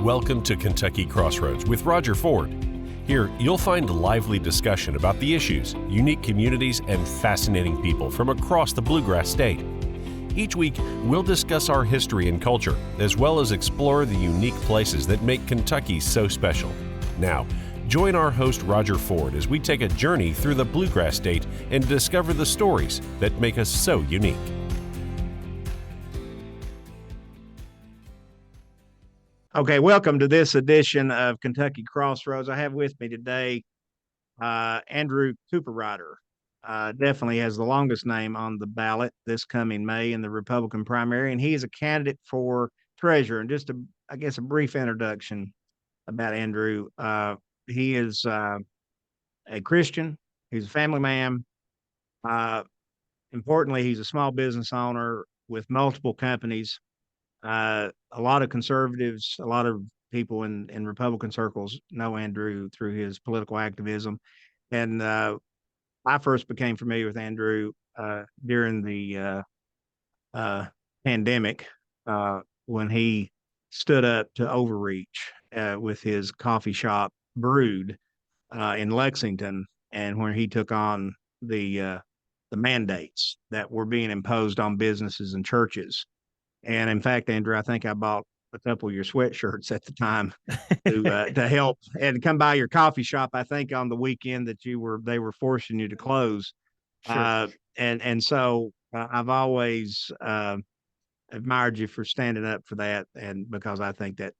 Welcome to Kentucky Crossroads with Roger Ford. Here, you'll find a lively discussion about the issues, unique communities, and fascinating people from across the Bluegrass State. Each week, we'll discuss our history and culture, as well as explore the unique places that make Kentucky so special. Now, join our host Roger Ford as we take a journey through the Bluegrass State and discover the stories that make us so unique. Okay, welcome to this edition of Kentucky Crossroads. I have with me today Andrew Cooperrider. Definitely has the longest name on the ballot this coming May in the Republican primary, and he is a candidate for treasurer. And just a brief introduction about Andrew. He is a Christian. He's a family man. Importantly, he's a small business owner with multiple companies. A lot of conservatives, a lot of people in Republican circles know Andrew through his political activism. And I first became familiar with Andrew during the pandemic when he stood up to overreach with his coffee shop Brewed in Lexington, and when he took on the mandates that were being imposed on businesses and churches. And in fact, Andrew, I think I bought a couple of your sweatshirts at the time to help and come by your coffee shop. I think on the weekend that they were forcing you to close. Sure. So I've always admired you for standing up for that, and because I think that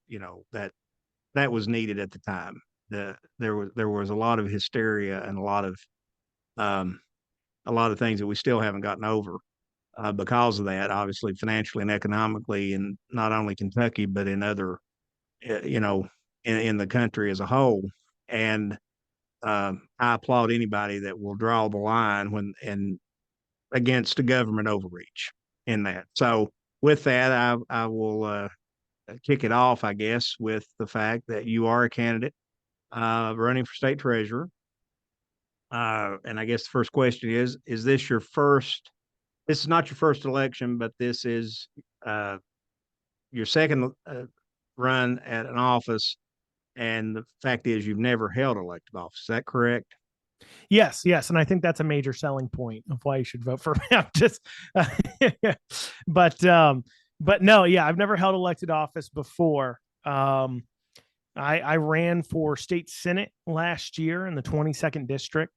that was needed at the time. There was a lot of hysteria and a lot of things that we still haven't gotten over. Because of that, obviously, financially and economically, and not only Kentucky, but in other, in the country as a whole. And I applaud anybody that will draw the line against a government overreach in that. So with that, I will kick it off, I guess, with the fact that you are a candidate running for state treasurer. And I guess the first question is this your first? This is not your first election, but this is your second run at an office. And the fact is, you've never held elected office. Is that correct? Yes. And I think that's a major selling point of why you should vote for me. But no, yeah, I've never held elected office before. I ran for state senate last year in the 22nd district.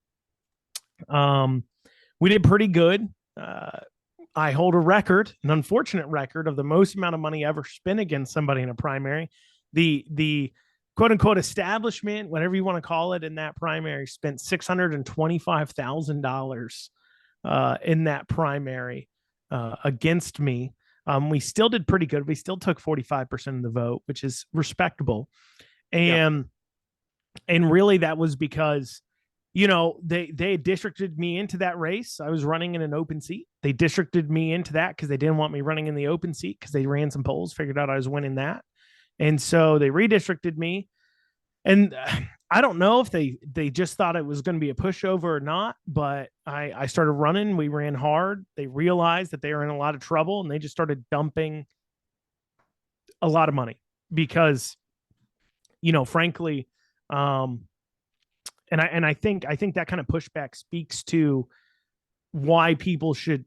We did pretty good. I hold an unfortunate record of the most amount of money ever spent against somebody in a primary. The quote unquote establishment, whatever you want to call it, in that primary spent $625,000 in that primary against me. We still did pretty good. We still took 45% of the vote, which is respectable. And really that was because they districted me into that race. I was running in an open seat. They districted me into that because they didn't want me running in the open seat because they ran some polls, figured out I was winning that. And so they redistricted me. And I don't know if they just thought it was going to be a pushover or not, but I started running. We ran hard. They realized that they were in a lot of trouble, and they just started dumping a lot of money because, frankly, and I think that kind of pushback speaks to why people should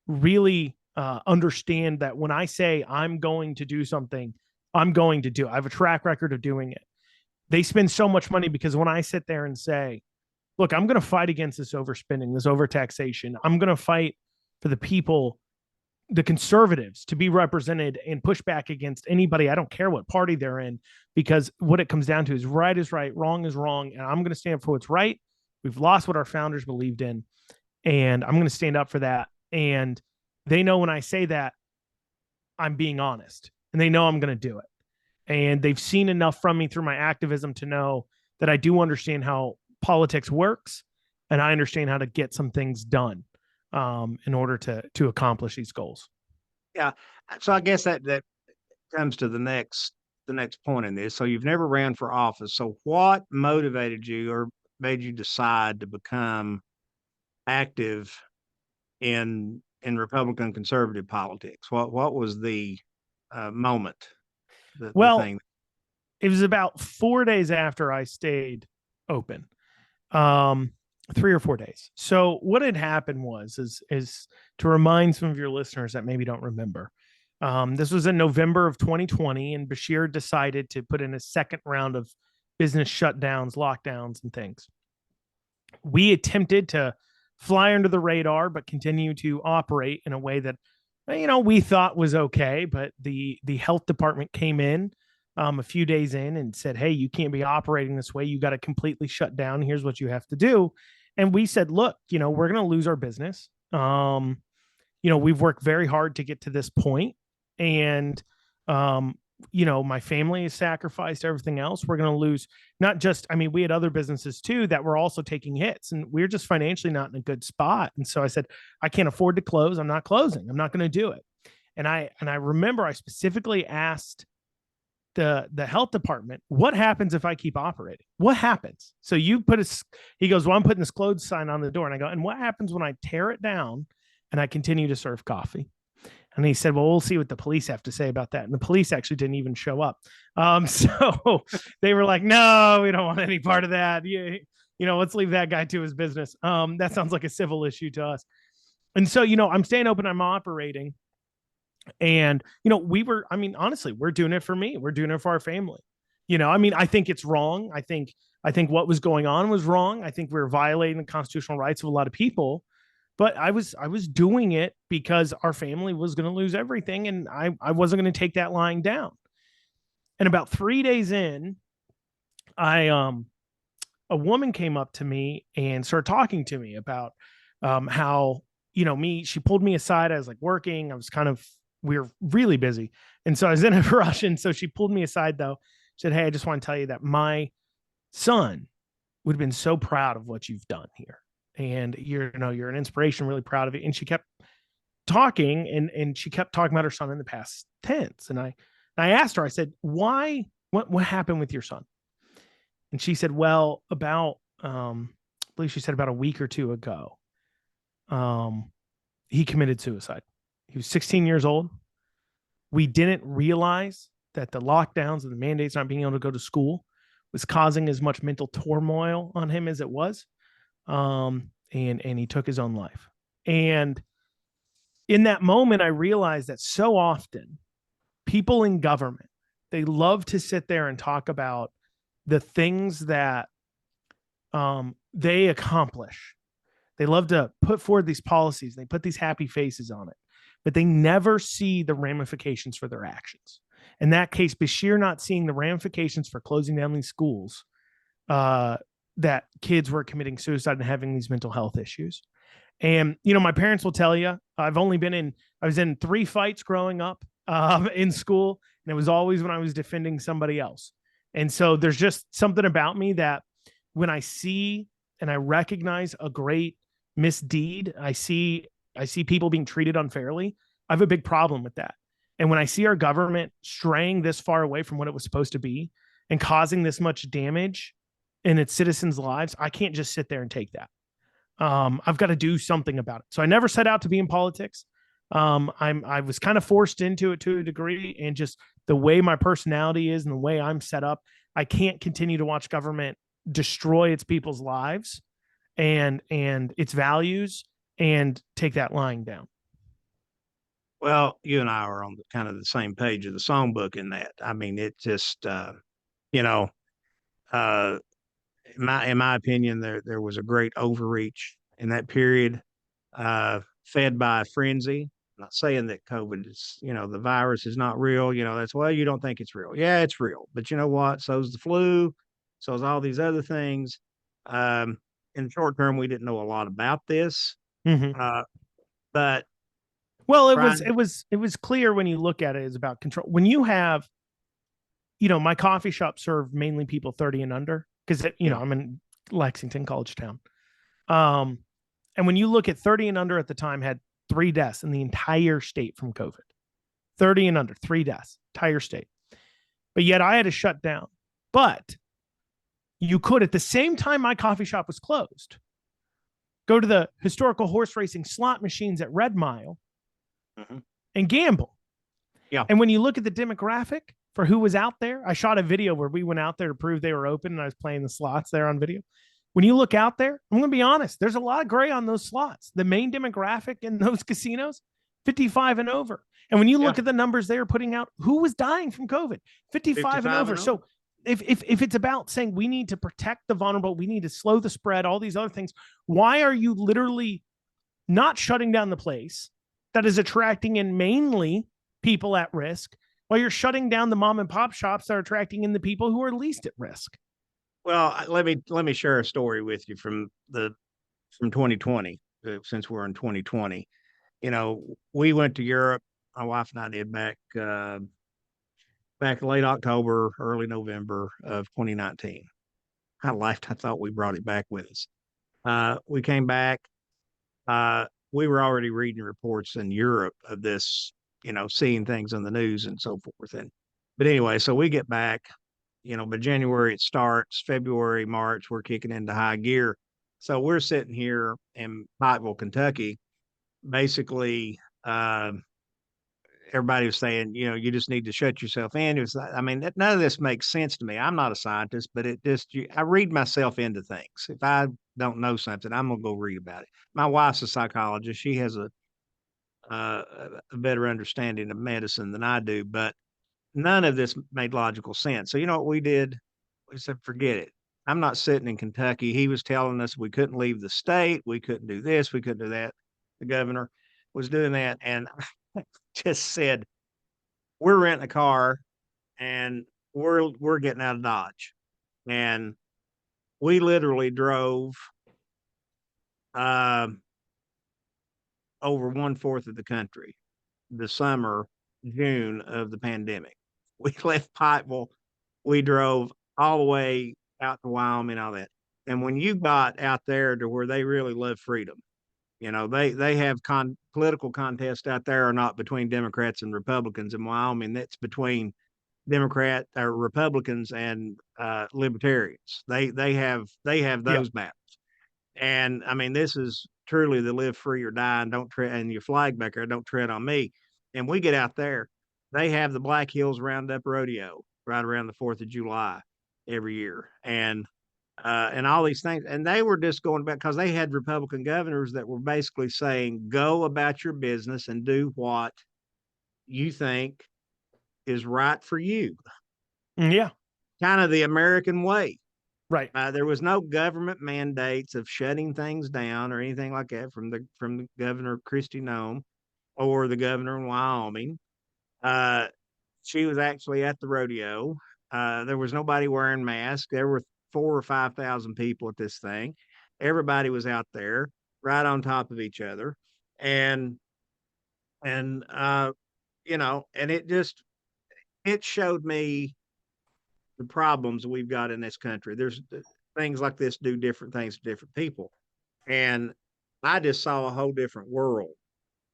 really understand that when I say I'm going to do something, I'm going to do it. I have a track record of doing it. They spend so much money because when I sit there and say, look, I'm going to fight against this overspending, this overtaxation, I'm going to fight for the people, the conservatives, to be represented and push back against anybody. I don't care what party they're in, because what it comes down to is right is right, wrong is wrong. And I'm going to stand for what's right. We've lost what our founders believed in, and I'm going to stand up for that. And they know when I say that, I'm being honest, and they know I'm going to do it. And they've seen enough from me through my activism to know that I do understand how politics works, and I understand how to get some things done in order to accomplish these goals. Yeah. So I guess that comes to the next point in this. So you've never ran for office. So what motivated you or made you decide to become active in Republican conservative politics? What was the moment? The Well, thing. it was about 4 days after I stayed open. 3 or 4 days. So what had happened is to remind some of your listeners that maybe don't remember. This was in November of 2020, and Bashir decided to put in a second round of business shutdowns, lockdowns, and things. We attempted to fly under the radar, but continue to operate in a way that, we thought was okay. But the health department came in a few days in and said, "Hey, you can't be operating this way. You got to completely shut down. Here's what you have to do." And we said, "Look, we're going to lose our business. We've worked very hard to get to this point, and my family has sacrificed everything else. We're going to lose not just, we had other businesses too that were also taking hits, and we're just financially not in a good spot." And so I said, "I can't afford to close. I'm not closing. I'm not going to do it." And I remember I specifically asked the health department, "What happens if I keep operating? What happens?" So he goes, "Well, I'm putting this closed sign on the door." And I go, "And what happens when I tear it down and I continue to serve coffee?" And he said, "Well, we'll see what the police have to say about that." And the police actually didn't even show up. So they were like, "No, we don't want any part of that. Let's leave that guy to his business. That sounds like a civil issue to us." And so, I'm staying open, I'm operating. And, honestly, we're doing it for me. We're doing it for our family. I think it's wrong. I think what was going on was wrong. I think we were violating the constitutional rights of a lot of people. But I was doing it because our family was going to lose everything, and I wasn't going to take that lying down. And about 3 days in, a woman came up to me and started talking to me about how, she pulled me aside. I was like working. We were really busy. And so I was in a rush. And so she pulled me aside though, said, "Hey, I just want to tell you that my son would have been so proud of what you've done here. And you're an inspiration, really proud of it." And she kept talking and she kept talking about her son in the past tense. And I asked her, I said, "Why, what happened with your son?" And she said, "Well, I believe she said about a week or two ago, he committed suicide. He was 16 years old. We didn't realize that the lockdowns and the mandates not being able to go to school was causing as much mental turmoil on him as it was. And he took his own life." And in that moment, I realized that so often people in government, they love to sit there and talk about the things that they accomplish. They love to put forward these policies. They put these happy faces on it, but they never see the ramifications for their actions. In that case, Bashir not seeing the ramifications for closing down these schools, that kids were committing suicide and having these mental health issues. And, my parents will tell you, I was in 3 fights growing up in school, and it was always when I was defending somebody else. And so there's just something about me that when I see and I recognize a great misdeed, I see people being treated unfairly, I have a big problem with that. And when I see our government straying this far away from what it was supposed to be and causing this much damage in its citizens' lives, I can't just sit there and take that. I've got to do something about it. So I never set out to be in politics. I was kind of forced into it to a degree, and just the way my personality is and the way I'm set up, I can't continue to watch government destroy its people's lives and its values and take that lying down. Well, you and I are on kind of the same page of the songbook in that. It just, in my opinion, there was a great overreach in that period, fed by a frenzy. I'm not saying that COVID is, the virus is not real. That's why you don't think it's real. Yeah, it's real. But you know what? So's the flu. So's all these other things. In the short term, we didn't know a lot about this. Mm-hmm. But well, it was clear when you look at it, it's about control. When you have, my coffee shop served mainly people 30 and under because, I'm in Lexington, college town. And when you look at 30 and under at the time had 3 deaths in the entire state from COVID. 30 and under, 3 deaths, entire state. But yet I had to shut down. But you could, at the same time my coffee shop was closed, go to the historical horse racing slot machines at Red Mile and gamble. Yeah. And when you look at the demographic for who was out there, I shot a video where we went out there to prove they were open and I was playing the slots there on video. When you look out there, I'm going to be honest, there's a lot of gray on those slots. The main demographic in those casinos, 55 and over. And when you look at the numbers they were putting out, who was dying from COVID? 55 and over. So if it's about saying we need to protect the vulnerable, we need to slow the spread, all these other things, why are you literally not shutting down the place that is attracting in mainly people at risk, while you're shutting down the mom and pop shops that are attracting in the people who are least at risk? Well, let me share a story with you from 2020, since we're in 2020. You know, we went to Europe. My wife and I did back late October, early November of 2019. I laughed. I thought we brought it back with us. We came back. We were already reading reports in Europe of this, seeing things on the news and so forth. But anyway, so we get back, by January it starts, February, March, we're kicking into high gear. So we're sitting here in Pikeville, Kentucky, basically, everybody was saying, you just need to shut yourself in. It was, none of this makes sense to me. I'm not a scientist, but I read myself into things. If I don't know something, I'm going to go read about it. My wife's a psychologist. She has a better understanding of medicine than I do, but none of this made logical sense. So you know what we did? We said, forget it. I'm not sitting in Kentucky. He was telling us we couldn't leave the state. We couldn't do this. We couldn't do that. The governor was doing that. And I just said, we're renting a car and we're getting out of Dodge. And we literally drove over 1/4 of the country the summer, June of the pandemic. We left Pikeville. We drove all the way out to Wyoming, all that. And when you got out there to where they really love freedom, they have political contests out there are not between Democrats and Republicans in Wyoming. That's between Democrat or Republicans and libertarians. They have those battles. And this is truly the live free or die, and don't tread, and your flag back there, don't tread on me. And we get out there, they have the Black Hills Roundup Rodeo right around the 4th of July every year. And all these things. And they were just going back because they had Republican governors that were basically saying, go about your business and do what you think is right for you. Yeah. Kind of the American way. Right. There was no government mandates of shutting things down or anything like that from the Governor Kristi Noem or the governor in Wyoming. She was actually at the rodeo. There was nobody wearing masks. There were 4,000 or 5,000 people at this thing. Everybody was out there right on top of each other. And it showed me the problems we've got in this country. There's things like this do different things to different people. And I just saw a whole different world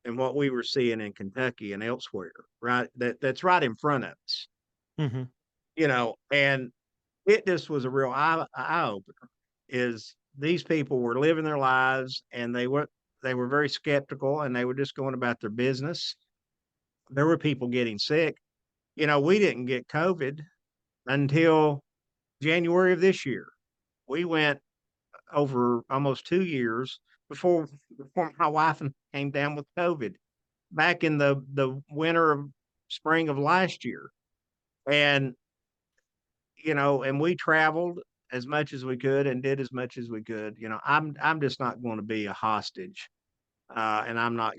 than what we were seeing in Kentucky and elsewhere, right? That's right in front of us. Mm-hmm. And it just was a real eye opener. Is these people were living their lives and they were very skeptical and they were just going about their business. There were people getting sick. We didn't get COVID until January of this year. We went over almost 2 years before my wife came down with COVID back in the winter of spring of last year. And and we traveled as much as we could and did as much as we could. I'm just not going to be a hostage. And I'm not,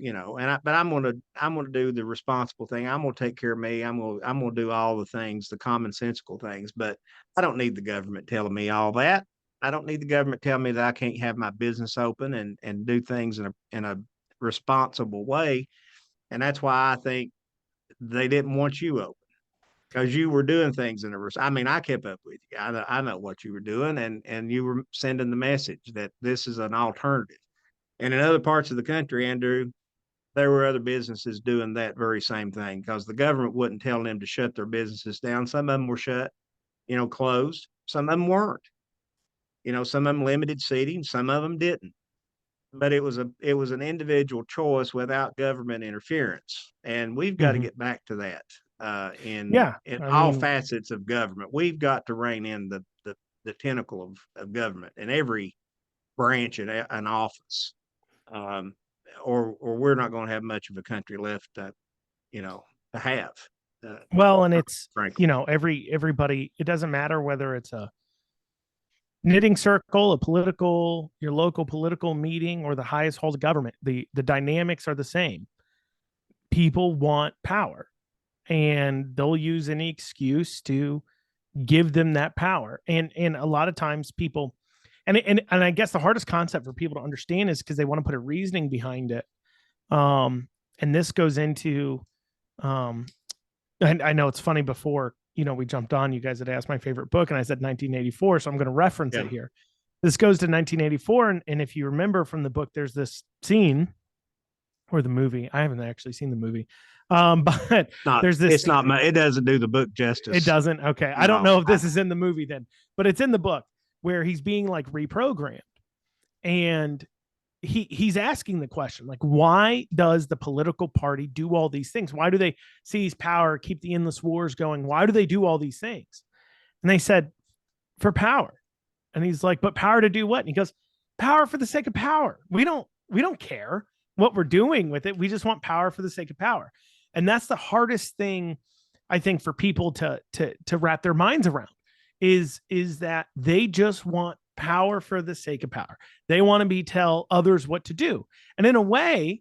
but I'm going to do the responsible thing. I'm going to take care of me. I'm going to do all the things, the commonsensical things, but I don't need the government telling me all that. I don't need the government telling me that I can't have my business open and do things in a responsible way. And that's why I think they didn't want you open. Because you were doing things I kept up with you. I know what you were doing, and you were sending the message that this is an alternative. And in other parts of the country, Andrew, there were other businesses doing that very same thing because the government wouldn't tell them to shut their businesses down. Some of them were shut, closed. Some of them weren't. Some of them limited seating. Some of them didn't. but it was an individual choice without government interference, and we've got to get back to that in I all mean, facets of government. We've got to rein in the tentacle of government in every branch and an office, um, or we're not going to have much of a country left to have. well, and it's, Frankly, everybody, it doesn't matter whether it's a knitting circle, your local political meeting, or the highest halls of government. The dynamics are the same. People want power, and they'll use any excuse to give them that power. And a lot of times people, and I guess the hardest concept for people to understand is because they want to put a reasoning behind it. And this goes into, and I know it's funny, before we jumped on, you guys had asked my favorite book, and I said 1984, so I'm going to reference it here. This goes to 1984, and if you remember from the book, there's this scene, or the movie. I haven't actually seen the movie, but there's this. It's not. It doesn't do the book justice. It doesn't. Okay, no, I don't know if this is in the movie then, but it's in the book where he's being like reprogrammed, and he's asking the question, like, why does the political party do all these things? Why do they seize power, keep the endless wars going? Why do they do all these things? And they said, for power. And he's like, but power to do what? And he goes, power for the sake of power. We don't care what we're doing with it. We just want power for the sake of power. And that's the hardest thing, I think, for people to wrap their minds around, is that they just want power for the sake of power. They want to tell others what to do. And in a way,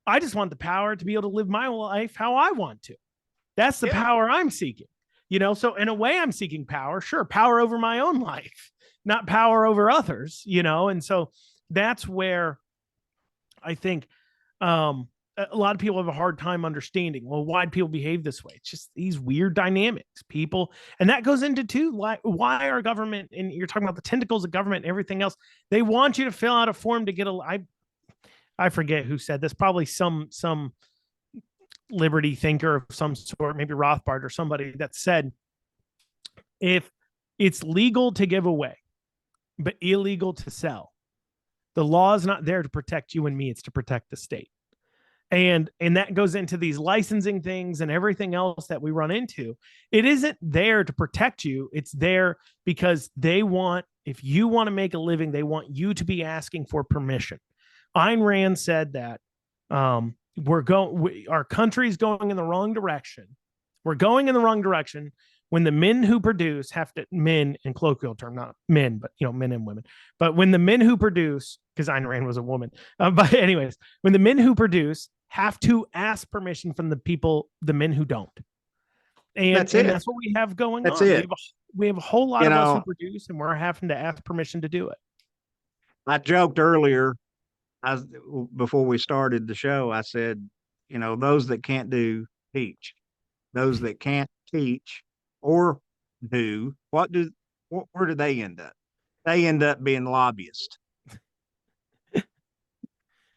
I just want the power to be able to live my life how I want to. That's the power I'm seeking. So in a way, I'm seeking power, sure, power over my own life, not power over others, and so that's where I think a lot of people have a hard time understanding, well, why do people behave this way? It's just these weird dynamics, people. And that goes into too, why our government, and you're talking about the tentacles of government and everything else, they want you to fill out a form to get I forget who said this, probably some liberty thinker of some sort, maybe Rothbard or somebody, that said, if it's legal to give away, but illegal to sell, the law is not there to protect you and me, it's to protect the state. And that goes into these licensing things and everything else that we run into. It isn't there to protect you. It's there because if you want to make a living, they want you to be asking for permission. Ayn Rand said that our country's going in the wrong direction. We're going in the wrong direction when the men who produce men in colloquial term, not men, but men and women. But when the men who produce, because Ayn Rand was a woman, but anyways, when the men who produce have to ask permission from the men who don't. And that's what we have going on. We have a whole lot of us who produce, and we're having to ask permission to do it. I joked earlier, before we started the show, I said, those that can't do, teach. Those that can't teach or do, where do they end up? They end up being lobbyists.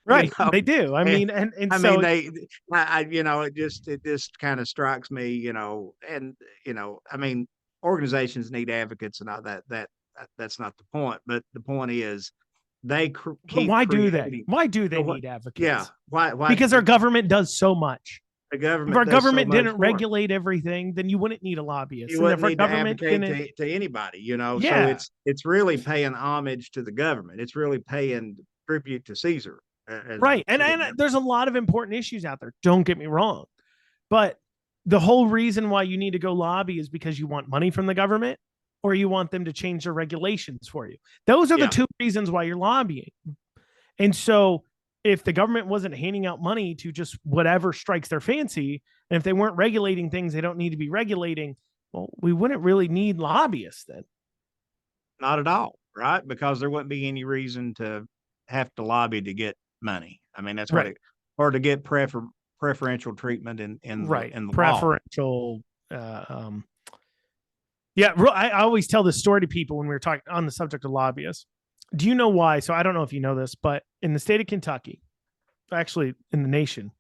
Right. They do. I mean, it just kind of strikes me, I mean, organizations need advocates and all that. That's not the point. But the point is, why do they need advocates? Yeah. Why? Because our government does so much. If our government didn't regulate everything, then you wouldn't need a lobbyist. You wouldn't need to advocate to anybody, So it's really paying homage to the government. It's really paying tribute to Caesar. Right. And there's a lot of important issues out there. Don't get me wrong. But the whole reason why you need to go lobby is because you want money from the government, or you want them to change their regulations for you. Those are the two reasons why you're lobbying. And so if the government wasn't handing out money to just whatever strikes their fancy, and if they weren't regulating things they don't need to be regulating, well, we wouldn't really need lobbyists then. Not at all, right? Because there wouldn't be any reason to have to lobby to get money. I mean, that's right. Or to get preferential treatment in the preferential law. I always tell this story to people when we were talking on the subject of lobbyists. Do you know why? So I don't know if you know this, but in the state of Kentucky, actually in the nation,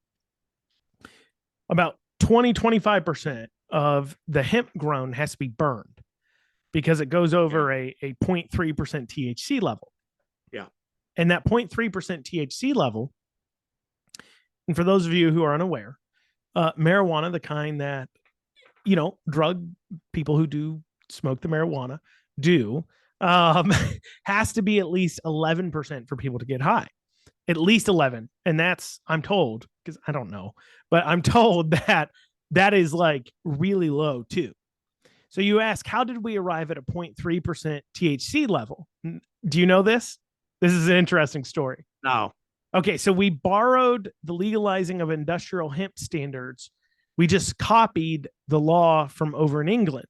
about 25% of the hemp grown has to be burned because it goes over a 0.3% THC level. Yeah. And that 0.3% THC level, and for those of you who are unaware, marijuana, the kind that, drug people who do smoke the marijuana do, has to be at least 11% for people to get high. At least 11. And that's, I'm told, because I don't know, but I'm told that is like really low too. So you ask, how did we arrive at a 0.3% THC level? Do you know this? This is an interesting story. No. Okay, so we borrowed the legalizing of industrial hemp standards. We just copied the law from over in England.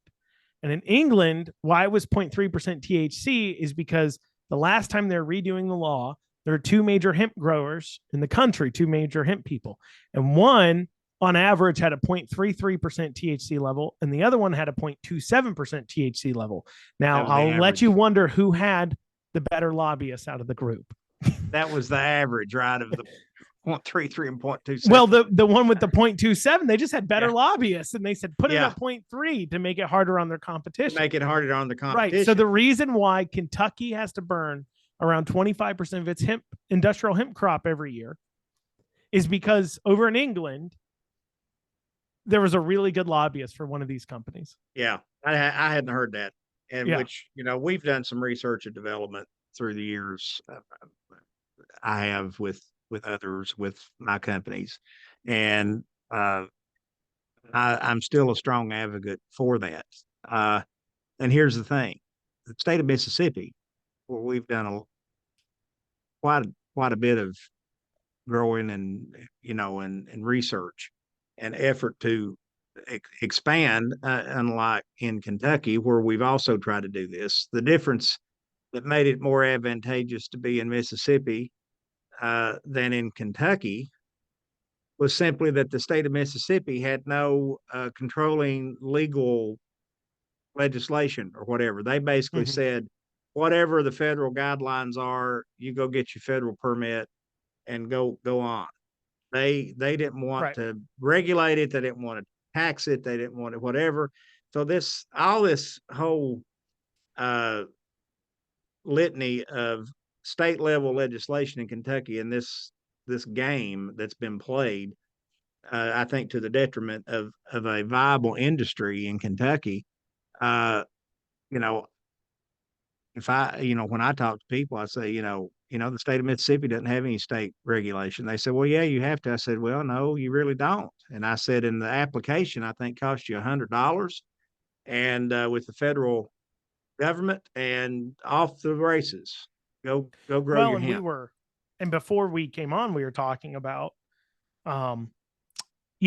And in England, why it was 0.3% THC is because the last time they're redoing the law, there are two major hemp growers in the country, two major hemp people. And one, on average, had a 0.33% THC level, and the other one had a 0.27% THC level. Now, I'll let you wonder who had the better lobbyists out of the group. That was the average, right, of the 0.33 and 0.27. Well, the one with the 0.27, they just had better lobbyists, and they said put it at 0.3 to make it harder on their competition. Make it harder on the competition. Right. So the reason why Kentucky has to burn around 25% of its industrial hemp crop every year is because over in England, there was a really good lobbyist for one of these companies. Yeah, I hadn't heard that. And which, we've done some research and development through the years. I have with others, with my companies. And I'm still a strong advocate for that. And here's the thing. The state of Mississippi, where we've done quite a bit of growing and, and research and effort to expand, unlike in Kentucky, where we've also tried to do this. The difference that made it more advantageous to be in Mississippi than in Kentucky was simply that the state of Mississippi had no controlling legal legislation or whatever. They basically said, whatever the federal guidelines are, you go get your federal permit and go on. They didn't want to regulate it. They didn't want to tax it. They didn't want it, whatever. So all this whole litany of state level legislation in Kentucky and this game that's been played, I think to the detriment of a viable industry in Kentucky. If when I talk to people, I say, the state of Mississippi doesn't have any state regulation. They said, well, yeah, you have to. I said, well, no, you really don't. And I said, in the application, I think cost you $100, and with the federal government, and off the races. Go grow your hemp. And before we came on, we were talking about, we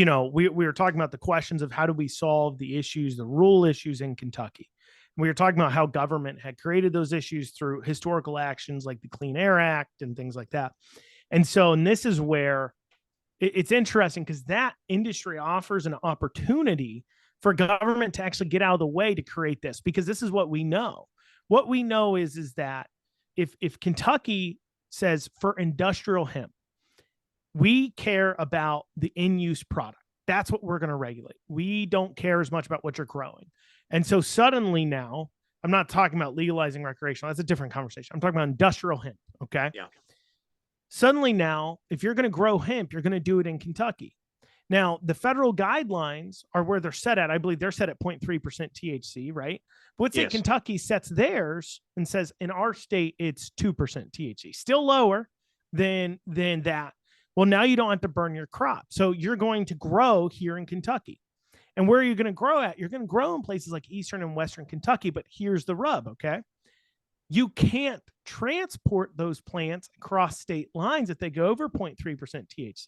were talking about the questions of how do we solve the issues, the rule issues in Kentucky. We were talking about how government had created those issues through historical actions like the Clean Air Act and things like that. And this is where it's interesting, because that industry offers an opportunity for government to actually get out of the way to create this, because this is what we know. What we know is that if Kentucky says for industrial hemp, we care about the in-use product. That's what we're going to regulate. We don't care as much about what you're growing. And so suddenly now, I'm not talking about legalizing recreational. That's a different conversation. I'm talking about industrial hemp. Okay. Yeah. Suddenly now, if you're going to grow hemp, you're going to do it in Kentucky. Now, the federal guidelines are where they're set at. I believe they're set at 0.3% THC, right? But let's say Kentucky sets theirs and says in our state, it's 2% THC, still lower than that. Well, now you don't have to burn your crop. So you're going to grow here in Kentucky. And where are you going to grow at? You're going to grow in places like Eastern and Western Kentucky. But here's the rub, okay? You can't transport those plants across state lines if they go over 0.3% THC.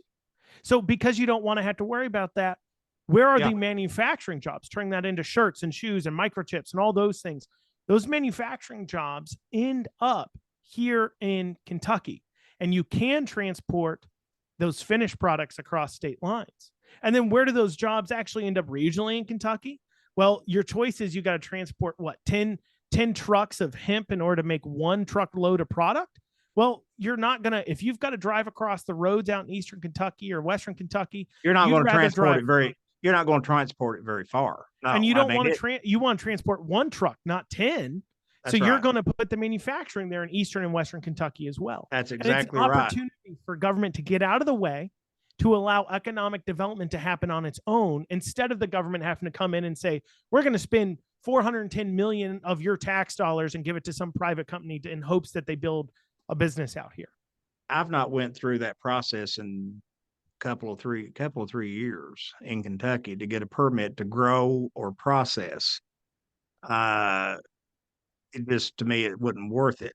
So because you don't want to have to worry about that, where are the manufacturing jobs? Turning that into shirts and shoes and microchips and all those things. Those manufacturing jobs end up here in Kentucky. And you can transport those finished products across state lines. And then where do those jobs actually end up regionally in Kentucky? Well, your choice is you got to transport 10 trucks of hemp in order to make one truckload of product. Well, you're not going to, if you've got to drive across the roads out in Eastern Kentucky or Western Kentucky, you're not going to transport it very far. No, and you don't want to you want to transport one truck, not 10. So you're going to put the manufacturing there in Eastern and Western Kentucky as well. That's and exactly it's an right. opportunity for government to get out of the way, to allow economic development to happen on its own, instead of the government having to come in and say, we're going to spend $410 million of your tax dollars and give it to some private company in hopes that they build a business out here. I've not went through that process in couple of three years in Kentucky to get a permit to grow or process. It just, to me, it wasn't worth it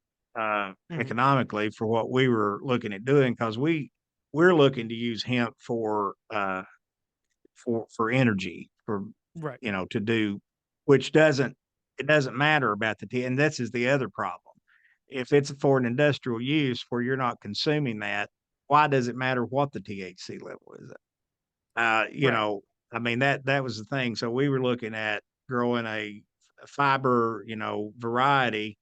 economically for what we were looking at doing, because we're looking to use hemp for energy, for right, to do, which doesn't matter about the and this is the other problem. If it's for an industrial use where you're not consuming that, why does it matter what the THC level is? I mean, that was the thing. So we were looking at growing a fiber, variety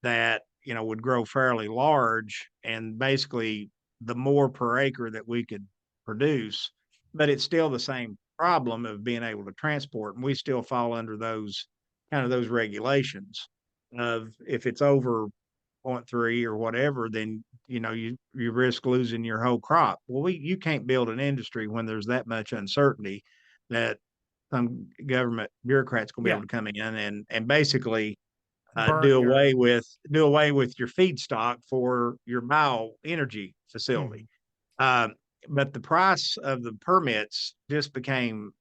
that, would grow fairly large, and basically the more per acre that we could produce, but it's still the same problem of being able to transport. And we still fall under those regulations of, if it's over 0.3 or whatever, then you risk losing your whole crop. Well, you can't build an industry when there's that much uncertainty that some government bureaucrats going to be able to come in and basically do away with your feedstock for your bioenergy facility. But the price of the permits just became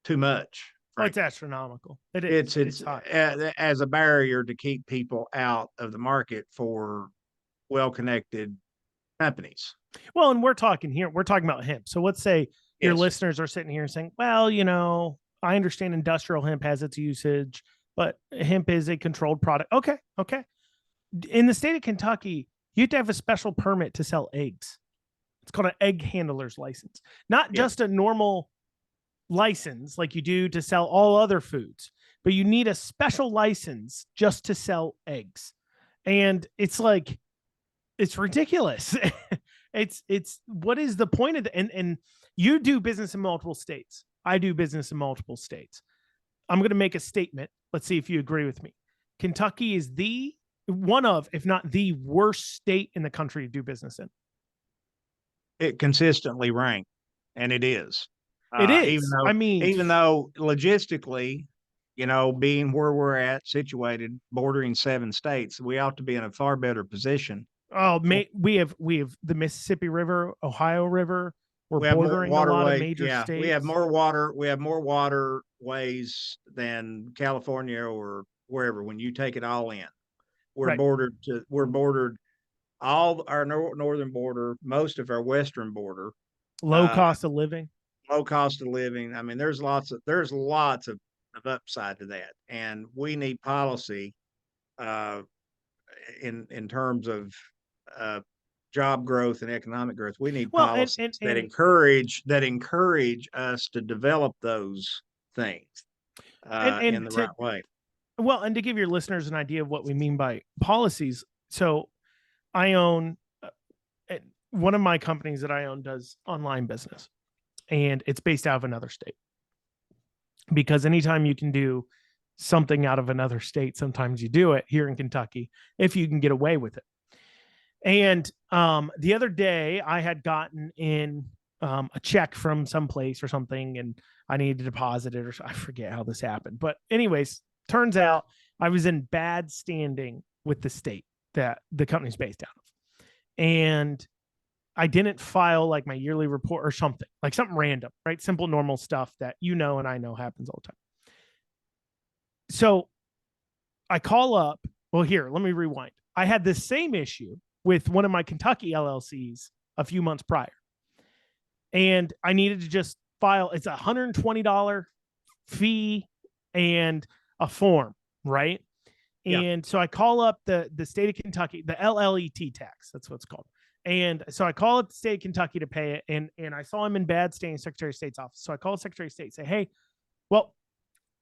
too much. Oh, it's astronomical. It is. It's as a barrier to keep people out of the market for well-connected companies. Well, and we're talking about hemp. So let's say your listeners are sitting here saying, well, I understand industrial hemp has its usage, but hemp is a controlled product. Okay. In the state of Kentucky, you have to have a special permit to sell eggs. It's called an egg handler's license, not just a normal license like you do to sell all other foods, but you need a special license just to sell eggs. And it's like, it's ridiculous. It's what is the point of and you do business in multiple states. I do business in multiple states. I'm going to make a statement. Let's see if you agree with me. Kentucky is one of, if not the worst state in the country to do business in. It consistently ranked, and it is. It is. Even though logistically, being where we're at, situated, bordering 7 states, we ought to be in a far better position. Oh, we have the Mississippi River, Ohio River. We're bordering a lot of major states. We have more water. We have more waterways than California or wherever. When you take it all in, we're bordered all our northern border, most of our western border. Low cost of living. I mean, there's lots of upside to that, and we need policy in terms of job growth and economic growth. We need policies that encourage us to develop those things in the right way. Well, and to give your listeners an idea of what we mean by policies, so I own one of my companies that I own does online business, and it's based out of another state, because anytime you can do something out of another state, sometimes you do it here in Kentucky if you can get away with it. And the other day I had gotten in a check from someplace or something, and I needed to deposit it, or I forget how this happened. But anyways, turns out I was in bad standing with the state that the company's based out of. And I didn't file like my yearly report or something random, right? Simple, normal stuff that and I know happens all the time. So I call up. Well, here, let me rewind. I had this same issue with one of my Kentucky LLCs a few months prior. And I needed to just file. It's $120 fee and a form, right? Yeah. And so I call up the state of Kentucky, the LLET tax. That's what it's called. And so I call up the state of Kentucky to pay it. And I saw him in bad standing, Secretary of State's office. So I called Secretary of State, say, hey, well,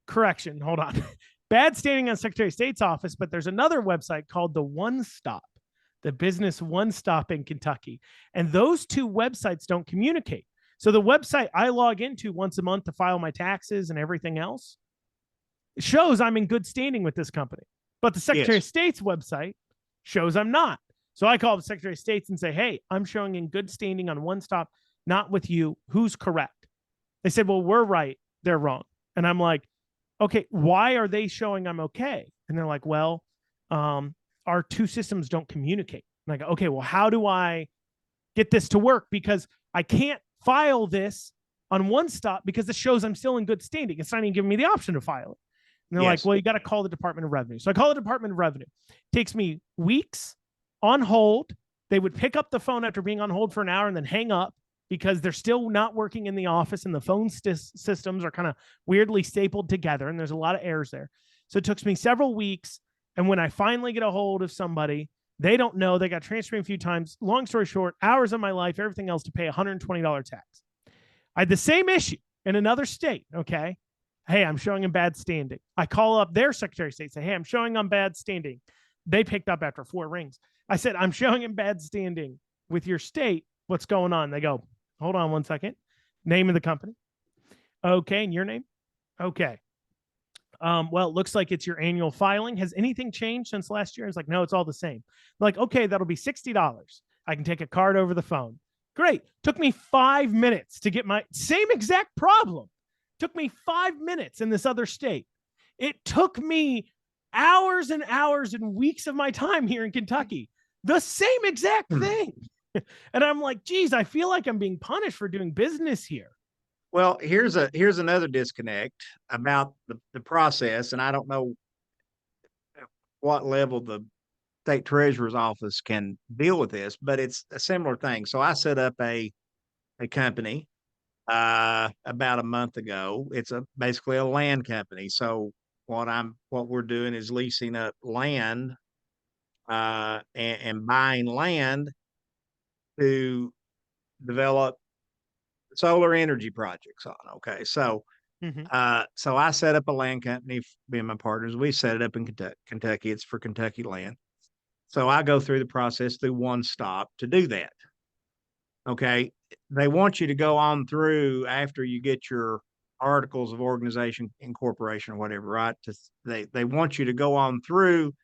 correction, hold on. Bad standing on Secretary of State's office, but there's another website called the One Stop, the Business One Stop in Kentucky. And those two websites don't communicate. So the website I log into once a month to file my taxes and everything else shows I'm in good standing with this company. But the Secretary Yes. of State's website shows I'm not. So I call the Secretary of State and say, hey, I'm showing in good standing on One Stop, not with you. Who's correct? They said, well, we're right. They're wrong. And I'm like, okay, why are they showing I'm okay? And they're like, well, our two systems don't communicate. And I go, okay, well, how do I get this to work? Because I can't file this on One Stop because it shows I'm still in good standing. It's not even giving me the option to file it. And they're like, well, you got to call the Department of Revenue. So I call the Department of Revenue. It takes me weeks on hold. They would pick up the phone after being on hold for an hour and then hang up because they're still not working in the office and the phone systems are kind of weirdly stapled together. And there's a lot of errors there. So it took me several weeks. And when I finally get a hold of somebody, they don't know. They got transferred a few times. Long story short, hours of my life, everything else to pay $120 tax. I had the same issue in another state. Okay. Hey, I'm showing in bad standing. I call up their Secretary of State, say, hey, I'm showing on bad standing. They picked up after 4 rings. I said, I'm showing in bad standing with your state. What's going on? They go, hold on one second. Name of the company. Okay. And your name? Okay. Well, it looks like it's your annual filing. Has anything changed since last year? It's like, no, it's all the same. I'm like, okay, that'll be $60. I can take a card over the phone. Great. Took me 5 minutes to get my same exact problem. Took me 5 minutes in this other state. It took me hours and hours and weeks of my time here in Kentucky. The same exact thing. And I'm like, geez, I feel like I'm being punished for doing business here. Well, here's another disconnect about the process, and I don't know what level the state treasurer's office can deal with this, but it's a similar thing. So I set up a company about a month ago. It's basically a land company. So what we're doing is leasing up land and buying land to develop solar energy projects on. Okay. So so I set up a land company, me and my partners. We set it up in Kentucky. It's for Kentucky land. So I go through the process through One Stop to do that. Okay. They want you to go on through after you get your articles of organization, incorporation, or whatever, right? They want you to go on through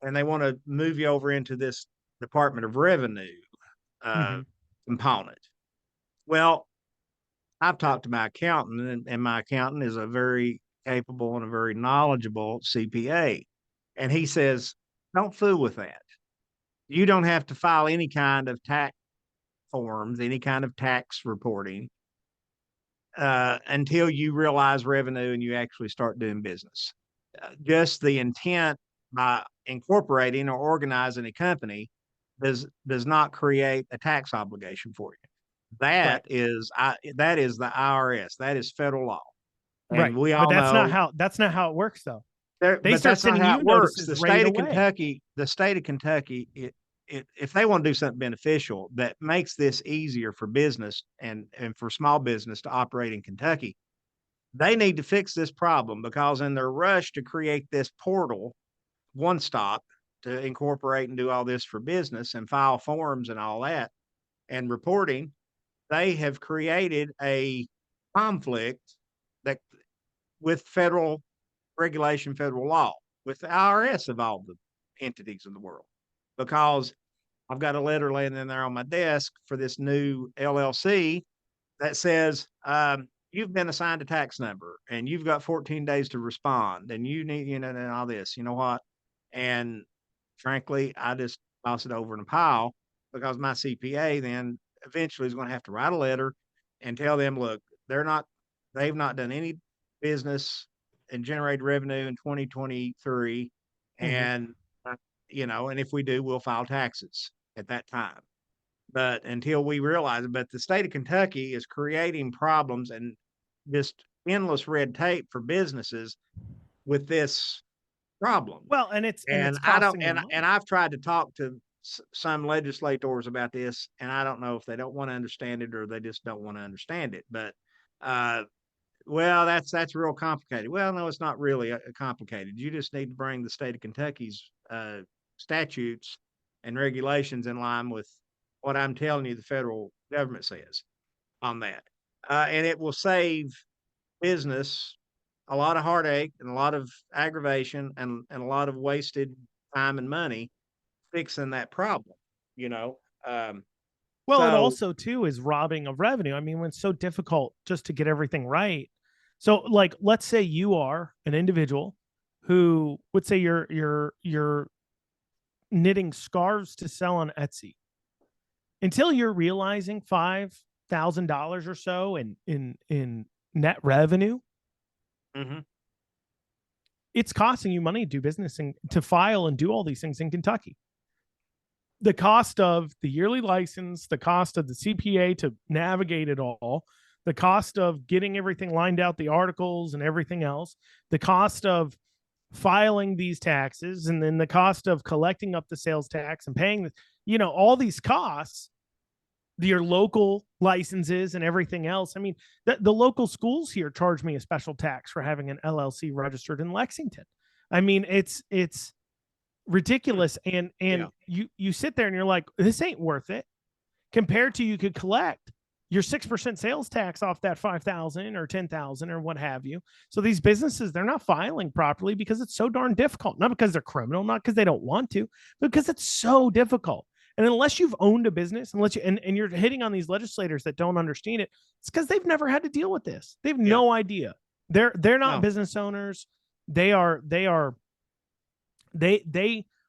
and they want to move you over into this Department of Revenue component. Well, I've talked to my accountant, and my accountant is a very capable and a very knowledgeable CPA. And he says, don't fool with that. You don't have to file any kind of tax forms, any kind of tax reporting until you realize revenue and you actually start doing business. Just the intent by incorporating or organizing a company does not create a tax obligation for you. That is the IRS. That is federal law. And right. We all but that's know that's not how it works though. They start sending you notices. The state of Kentucky, if they want to do something beneficial that makes this easier for business and for small business to operate in Kentucky, they need to fix this problem, because in their rush to create this portal, One Stop, to incorporate and do all this for business and file forms and all that and reporting, they have created a conflict that with federal regulation, federal law, with the IRS of all the entities in the world. Because I've got a letter laying in there on my desk for this new LLC that says, you've been assigned a tax number and you've got 14 days to respond and you need, and all this, you know what? And frankly, I just toss it over in a pile, because my CPA then eventually is going to have to write a letter and tell them, look, they've not done any business and generated revenue in 2023. And, and if we do, we'll file taxes at that time. But until we realize it, but the state of Kentucky is creating problems and just endless red tape for businesses with this problem. Well, and I've tried to talk to some legislators about this, and I don't know if they don't want to understand it or they just don't want to understand it. But well, that's real complicated. Well, no, it's not really complicated. You just need to bring the state of Kentucky's statutes and regulations in line with what I'm telling you the federal government says on that. And it will save business a lot of heartache and a lot of aggravation and a lot of wasted time and money fixing that problem, you know? Well, it So also too is robbing of revenue. I mean, when it's so difficult just to get everything right. So, like, let's say you are an individual who would say you're knitting scarves to sell on Etsy. Until you're realizing $5,000 or so in net revenue, mhm, it's costing you money to do business and to file and do all these things in Kentucky. The cost of the yearly license, the cost of the CPA to navigate it all, the cost of getting everything lined out, the articles and everything else, the cost of filing these taxes, and then the cost of collecting up the sales tax and paying, all these costs, your local licenses and everything else. I mean, the local schools here charge me a special tax for having an LLC registered in Lexington. I mean, it's ridiculous. And yeah, you sit there and you're like, this ain't worth it compared to you could collect your 6% sales tax off that 5,000 or 10,000 or what have you. So these businesses, they're not filing properly because it's so darn difficult, not because they're criminal, not because they don't want to, but because it's so difficult. And unless you've owned a business, unless you, and you're hitting on these legislators that don't understand it, it's because they've never had to deal with this. They have yeah, no idea. They're not no, business owners. They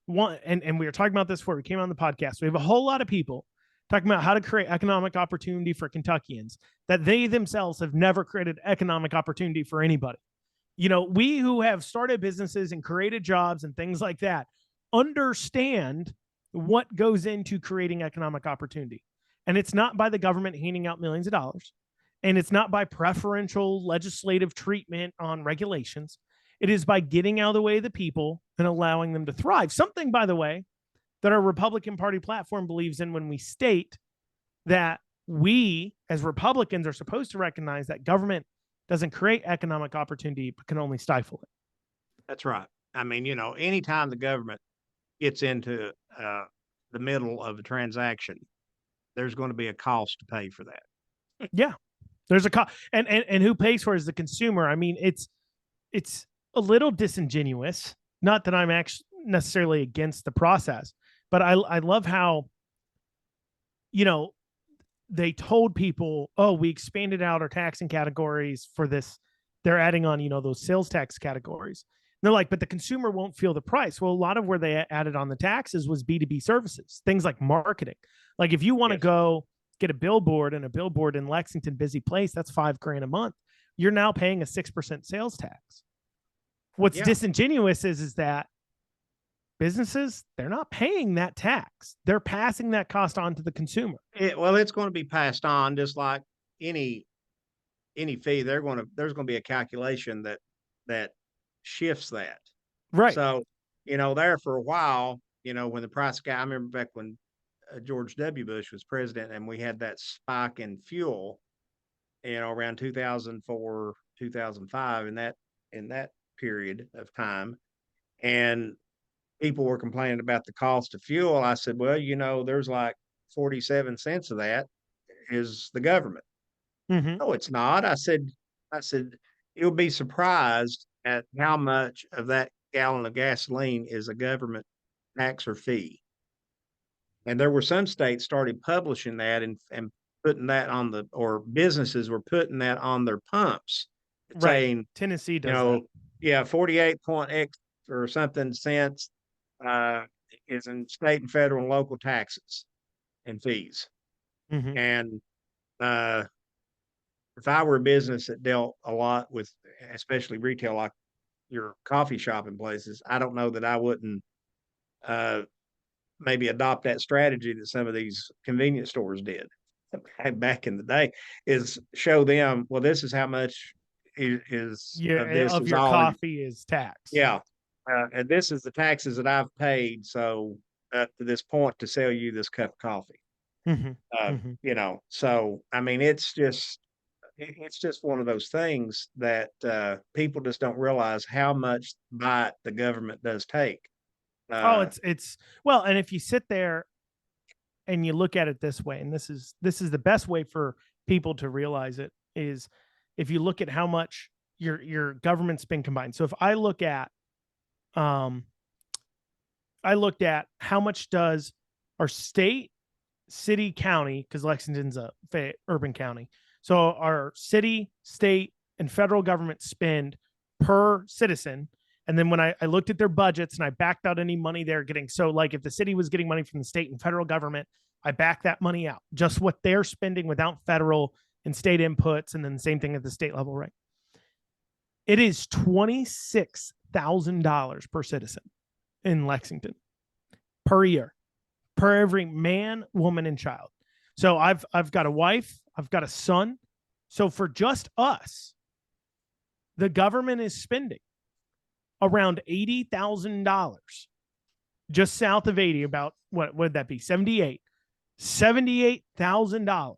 want, and we were talking about this before we came on the podcast. We have a whole lot of people talking about how to create economic opportunity for Kentuckians that they themselves have never created economic opportunity for anybody. We who have started businesses and created jobs and things like that understand what goes into creating economic opportunity. And it's not by the government handing out millions of dollars. And it's not by preferential legislative treatment on regulations. It is by getting out of the way of the people and allowing them to thrive. Something, by the way, that our Republican Party platform believes in when we state that we, as Republicans, are supposed to recognize that government doesn't create economic opportunity, but can only stifle it. that's right. I mean, anytime the government gets into the middle of a transaction, there's going to be a cost to pay for that. Yeah, there's a cost, and who pays for it is the consumer. I mean, it's a little disingenuous. Not that I'm actually necessarily against the process, but I love how, they told people, oh, we expanded out our taxing categories for this. They're adding on, those sales tax categories. And they're like, but the consumer won't feel the price. Well, a lot of where they added on the taxes was B2B services, things like marketing. Like if you want to go get a billboard in Lexington, busy place, that's $5,000 a month. You're now paying a 6% sales tax. What's disingenuous is that businesses, they're not paying that tax. They're passing that cost on to the consumer. It's going to be passed on just like any fee. There's going to be a calculation that shifts that. Right. So, there for a while, when the price I remember back when George W. Bush was president and we had that spike in fuel, around 2004, 2005 in that period of time. And people were complaining about the cost of fuel. I said, well, there's like 47 cents of that is the government. Mm-hmm. No, it's not. I said, you'll be surprised at how much of that gallon of gasoline is a government tax or fee. And there were some states started publishing that and putting that or businesses were putting that on their pumps, saying, Tennessee does that. 48 point X or something cents is in state and federal and local taxes and fees. Mm-hmm. And if I were a business that dealt a lot with, especially retail, like your coffee shop and places, I don't know that I wouldn't maybe adopt that strategy that some of these convenience stores did back in the day, is show them, well, this is how much is of your coffee is tax. Yeah. And this is the taxes that I've paid. So to this point to sell you this cup of coffee, so, I mean, it's just one of those things that people just don't realize how much bite the government does take. It's well, and if you sit there and you look at it this way, and this is the best way for people to realize it, is if you look at how much your government spend combined. So if I look at, I looked at how much does our state, city, county, because Lexington's a urban county. So our city, state, and federal government spend per citizen. And then when I looked at their budgets and I backed out any money they're getting. So like if the city was getting money from the state and federal government, I backed that money out, just what they're spending without federal and state inputs. And then the same thing at the state level, right? It is $26,000 per citizen in Lexington per year, per every man, woman, and child. So I've got a wife, I've got a son. So for just us, the government is spending around $80,000 just south of 80, about what would that be? $78,000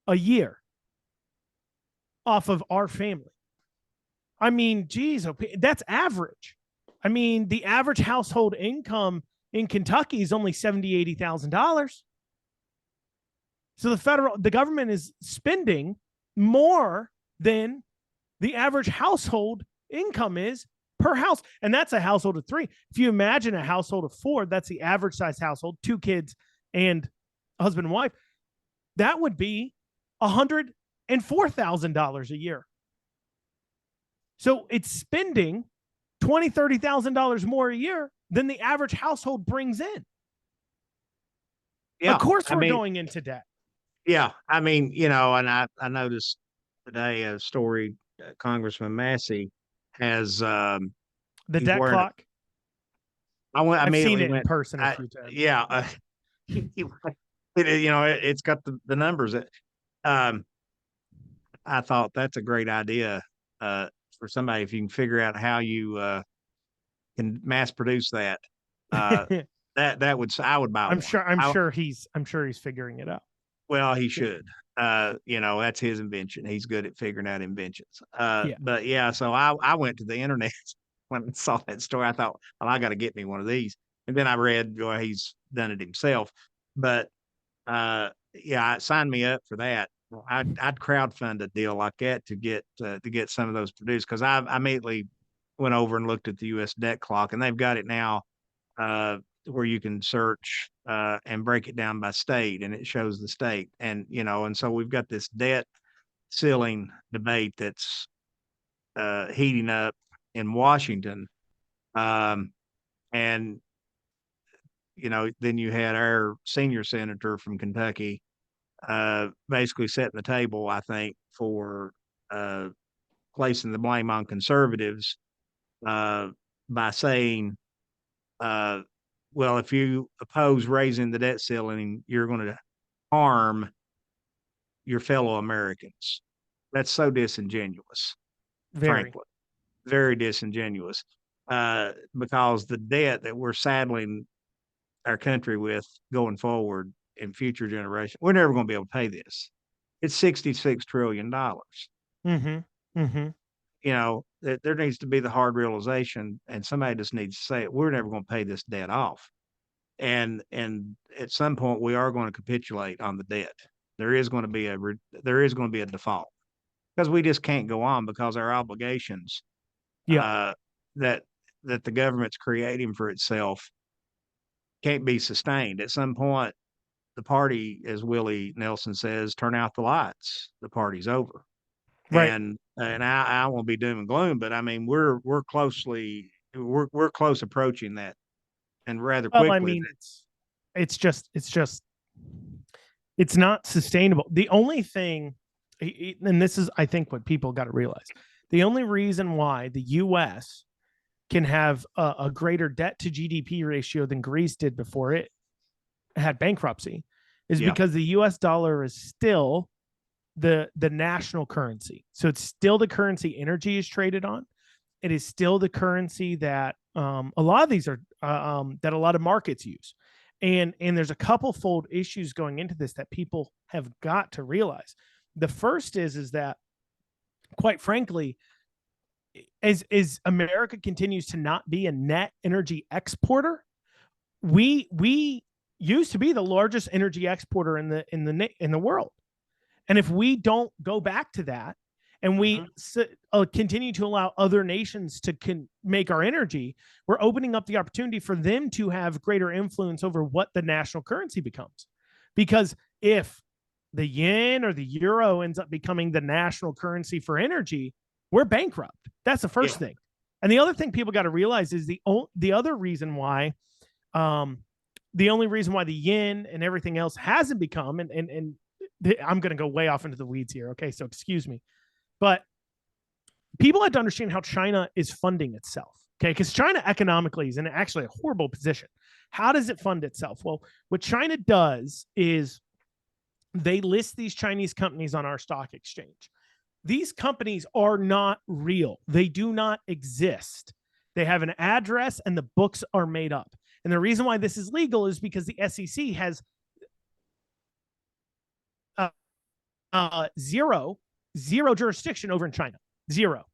a year off of our family. I mean, geez, that's average. I mean, the average household income in Kentucky is only $80,000. So the government is spending more than the average household income is per house. And that's a household of 3. If you imagine a household of 4, that's the average size household, 2 kids and a husband and wife. That would be $104,000 a year. So it's spending $20,000, $30,000 more a year than the average household brings in. Yeah, of course we're going into debt. Yeah. I mean, you know, and I noticed today a story, Congressman Massey has the debt clock. I've seen it in person a few times. Yeah. You know, it's got the numbers. I thought that's a great idea for somebody, if you can figure out how you can mass produce that. that would, I would buy. I'm sure he's figuring it out. Well, he should. You know, that's his invention. He's good at figuring out inventions. But yeah, so I went to the internet when I saw that story. I thought, well, I got to get me one of these. And then I read, well, he's done it himself. But yeah, sign me up for that. I'd crowdfund a deal like that to get some of those produced, because I immediately went over and looked at the U.S. debt clock, and they've got it now where you can search and break it down by state, and it shows the state. And you know, and so we've got this debt ceiling debate that's heating up in Washington, and you know, then you had our senior senator from Kentucky basically setting the table, I think, for placing the blame on conservatives by saying, well, if you oppose raising the debt ceiling, you're going to harm your fellow Americans. That's so disingenuous, frankly, very disingenuous, because the debt that we're saddling our country with going forward in future generations, we're never going to be able to pay this. It's $66 trillion. Mm-hmm. Mm-hmm. You know, there needs to be the hard realization, and somebody just needs to say it. We're never going to pay this debt off. And at some point we are going to capitulate on the debt. There is going to be a default, because we just can't go on, because our obligations that the government's creating for itself can't be sustained. At some point, the party, as Willie Nelson says, turn out the lights. The party's over. Right. And I won't be doom and gloom, but I mean, we're close approaching that, and rather quickly. Well, I mean, it's not sustainable. The only thing, and this is, I think, what people got to realize, the only reason why the U.S. can have a greater debt to GDP ratio than Greece did before it had bankruptcy is because the U.S. dollar is still the national currency. So it's still the currency energy is traded on. It is still the currency that a lot of these are that a lot of markets use. And there's a couple fold issues going into this that people have got to realize. The first is that, quite frankly, as America continues to not be a net energy exporter, we used to be the largest energy exporter in the world. And if we don't go back to that, and we continue to allow other nations to make our energy, we're opening up the opportunity for them to have greater influence over what the national currency becomes. Because if the yen or the euro ends up becoming the national currency for energy, we're bankrupt. That's the first thing. And the other thing people got to realize is the other reason why, the only reason why the yen and everything else hasn't become, and I'm going to go way off into the weeds here. Okay. So excuse me, but people have to understand how China is funding itself. Okay. Because China economically is in actually a horrible position. How does it fund itself? Well, what China does is they list these Chinese companies on our stock exchange. These companies are not real. They do not exist. They have an address and the books are made up. And the reason why this is legal is because the SEC has zero jurisdiction over in China. Zero.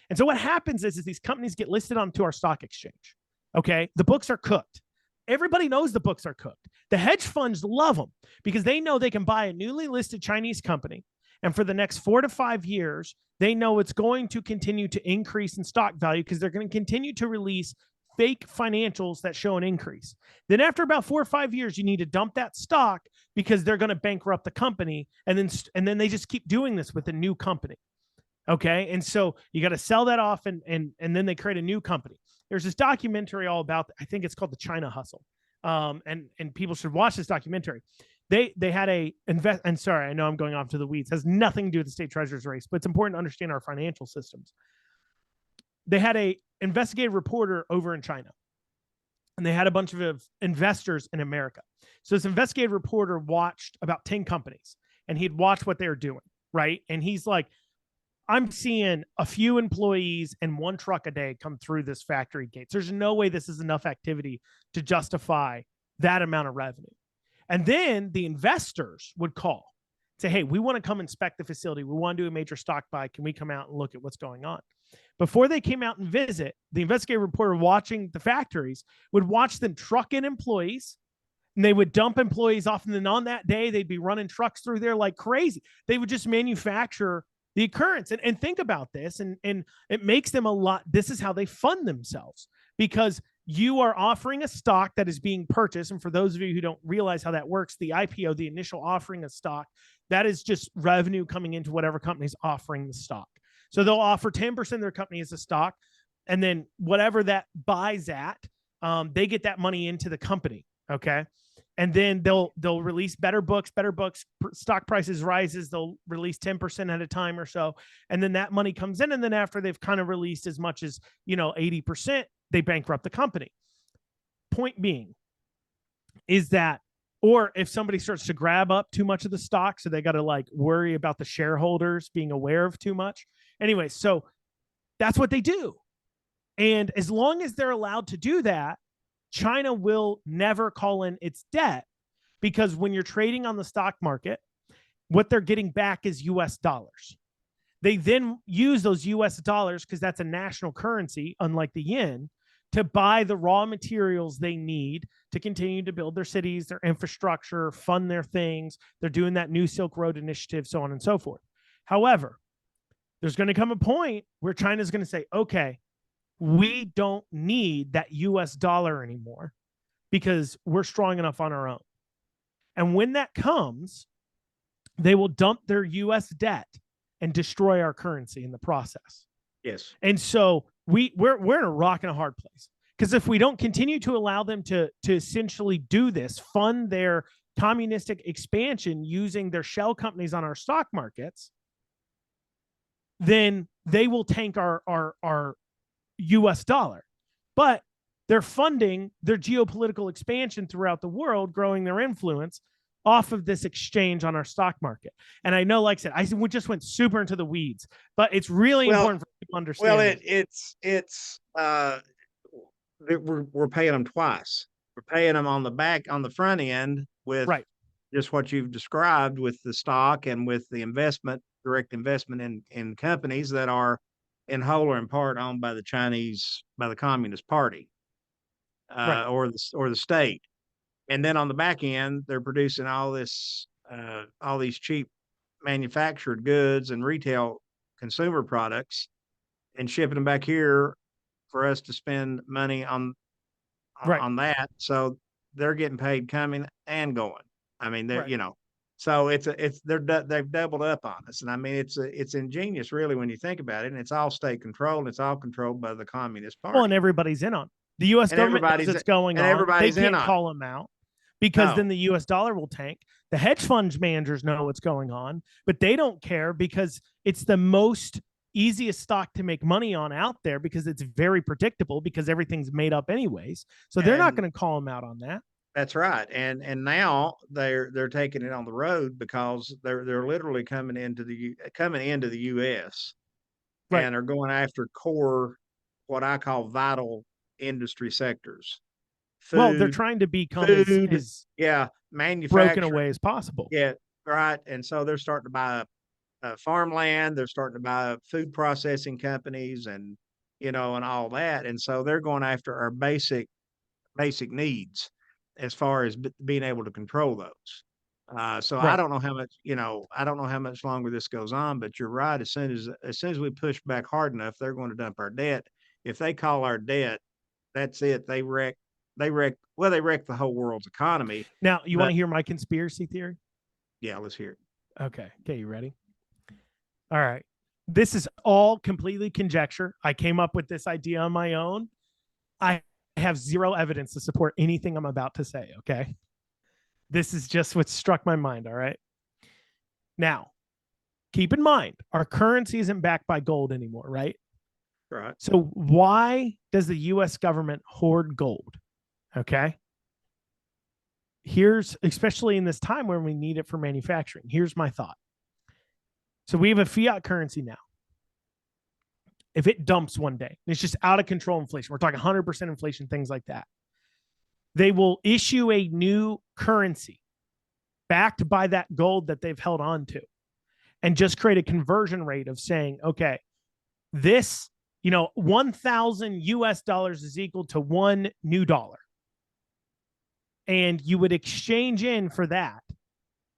And so what happens is these companies get listed onto our stock exchange. Okay. The books are cooked. Everybody knows the books are cooked. The hedge funds love them because they know they can buy a newly listed Chinese company. And for the next 4 to 5 years, they know it's going to continue to increase in stock value because they're going to continue to release fake financials that show an increase. Then after about 4 or 5 years, you need to dump that stock because they're going to bankrupt the company. And then they just keep doing this with a new company. Okay. And so you got to sell that off and then they create a new company. There's this documentary all about, I think it's called The China Hustle. And people should watch this documentary. They had and sorry, I know I'm going off to the weeds. It has nothing to do with the state treasurer's race, but it's important to understand our financial systems. They had a investigative reporter over in China, and they had a bunch of investors in America. So this investigative reporter watched about 10 companies, and he'd watch what they were doing, right? And he's like, I'm seeing a few employees and 1 truck a day come through this factory gates. There's no way this is enough activity to justify that amount of revenue. And then the investors would call, say, hey, we want to come inspect the facility. We want to do a major stock buy. Can we come out and look at what's going on? Before they came out and visit, the investigative reporter watching the factories would watch them truck in employees, and they would dump employees off. And then on that day, they'd be running trucks through there like crazy. They would just manufacture the occurrence. And think about this, and it makes them a lot. This is how they fund themselves, because you are offering a stock that is being purchased. And for those of you who don't realize how that works, the IPO, the initial offering of stock, that is just revenue coming into whatever company's offering the stock. So they'll offer 10% of their company as a stock, and then whatever that buys at, they get that money into the company. Okay. And then they'll release better books, stock prices rises. They'll release 10% at a time or so. And then that money comes in. And then after they've kind of released as much as, 80%, they bankrupt the company. Point being is that, or if somebody starts to grab up too much of the stock, so they got to worry about the shareholders being aware of too much. Anyway, so that's what they do. And as long as they're allowed to do that, China will never call in its debt, because when you're trading on the stock market, what they're getting back is US dollars. They then use those US dollars, because that's a national currency, unlike the yen, to buy the raw materials they need to continue to build their cities, their infrastructure, fund their things. They're doing that new Silk Road initiative, so on and so forth. However, there's going to come a point where China's going to say, okay, we don't need that US dollar anymore because we're strong enough on our own. And when that comes, they will dump their US debt and destroy our currency in the process. Yes. And so we're in a rock and a hard place, because if we don't continue to allow them to essentially do this, fund their communistic expansion using their shell companies on our stock markets, then they will tank our US dollar. But they're funding their geopolitical expansion throughout the world, growing their influence off of this exchange on our stock market. And I know, like I said, we just went super into the weeds, but it's really important for people to understand. Well, we're paying them twice. We're paying them on the front end with just what you've described, with the stock and with the direct investment in companies that are in whole or in part owned by the Communist Party, or the state. And then on the back end, they're producing all these cheap manufactured goods and retail consumer products and shipping them back here for us to spend money Right. on that. So they're getting paid coming and going. I mean, they're, Right. you know, so they've doubled up on us. And I mean, it's ingenious really when you think about it. And it's all state controlled. And it's all controlled by the Communist Party. Well, and everybody's in on it. The U.S. And government knows everybody's it's going and on. They everybody's in can't on it. call them out because No. then the U.S. dollar will tank. The hedge fund managers know what's going on, but they don't care because it's the most easiest stock to make money on out there because it's very predictable because everything's made up anyways. So they're not going to call them out on that. That's right. And now they're taking it on the road because they're literally coming into the US Right. and are going after core, what I call vital industry sectors. Food, Well, they're trying to become as manufacturing, broken away as possible. Yeah, right. And so they're starting to buy farmland. They're starting to buy food processing companies, and and all that. And so they're going after our basic needs as far as being able to control those. So Right. I don't know how much, I don't know how much longer this goes on. But you're right. As soon as we push back hard enough, they're going to dump our debt. If they call our debt, that's it. They wreck the whole world's economy. Now, you want to hear my conspiracy theory? Yeah, let's hear it. Okay, you ready? All right. This is all completely conjecture. I came up with this idea on my own. I have zero evidence to support anything I'm about to say, okay? This is just what struck my mind, all right? Now, keep in mind, our currency isn't backed by gold anymore, right? Right. So why does the U.S. government hoard gold? Okay. Especially in this time where we need it for manufacturing. Here's my thought. So we have a fiat currency now. If it dumps one day, it's just out of control inflation. We're talking 100% inflation, things like that. They will issue a new currency backed by that gold that they've held on to and just create a conversion rate of saying, okay, this, 1,000 US dollars is equal to one new dollar. And you would exchange in for that.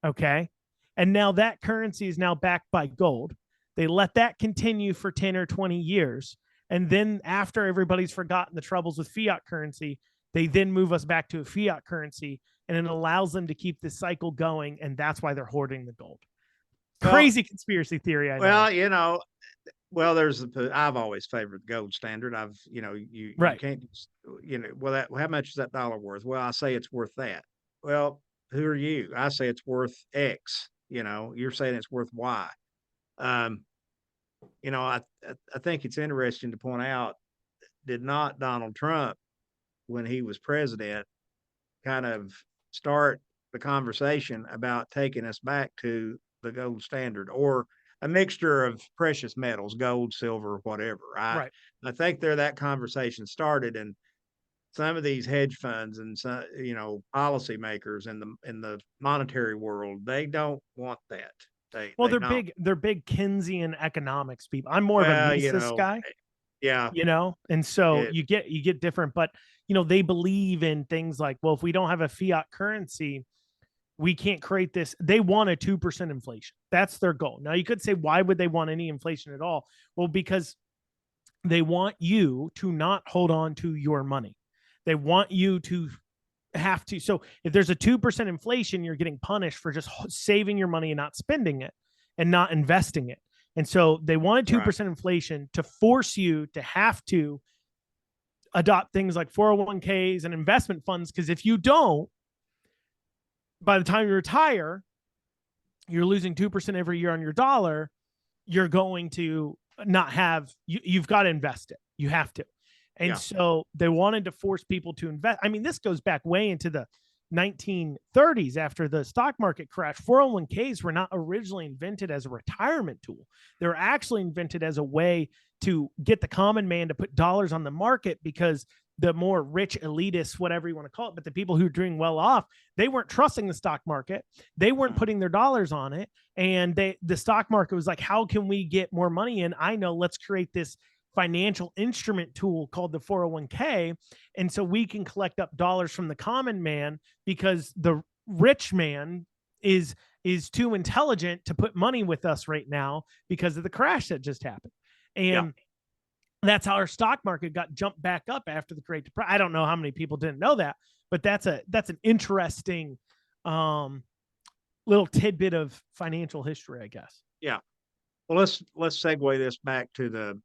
Okay. And now that currency is now backed by gold. They let that continue for 10 or 20 years. And then after everybody's forgotten the troubles with fiat currency, they then move us back to a fiat currency, and it allows them to keep this cycle going. And that's why they're hoarding the gold. Crazy conspiracy theory. I know. Well, I've always favored the gold standard. You can't, how much is that dollar worth? Well, I say it's worth that. Well, who are you? I say it's worth X. You're saying it's worth Y. I think it's interesting to point out, did not Donald Trump, when he was president, kind of start the conversation about taking us back to the gold standard, or a mixture of precious metals, gold, silver, whatever. I think that conversation started, and some of these hedge funds and some, policymakers in the monetary world, they don't want that. They're big Keynesian economics people. I'm more of a Mises guy. Yeah. And so you get different, but they believe in things like, well, if we don't have a fiat currency, we can't create this. They want a 2% inflation. That's their goal. Now you could say, why would they want any inflation at all? Well, because they want you to not hold on to your money. They want you to have to. So if there's a 2% inflation, you're getting punished for just saving your money and not spending it and not investing it. And so they wanted 2% inflation to force you to have to adopt things like 401ks and investment funds. Because if you don't, by the time you retire, you're losing 2% every year on your dollar. You're going to not have, you've got to invest it. You have to. And so they wanted to force people to invest. I mean, this goes back way into the 1930s after the stock market crash. 401ks were not originally invented as a retirement tool. They were actually invented as a way to get the common man to put dollars on the market, because the more rich elitists, whatever you want to call it, but the people who are doing well off, they weren't trusting the stock market. They weren't putting their dollars on it. And the stock market was like, how can we get more money in? I know, let's create this financial instrument tool called the 401k. And so we can collect up dollars from the common man, because the rich man is is too intelligent to put money with us right now because of the crash that just happened. And that's how our stock market got jumped back up after the Great Depression. I don't know how many people didn't know that, but that's an interesting little tidbit of financial history, I guess. Yeah. Well, let's segue this back to the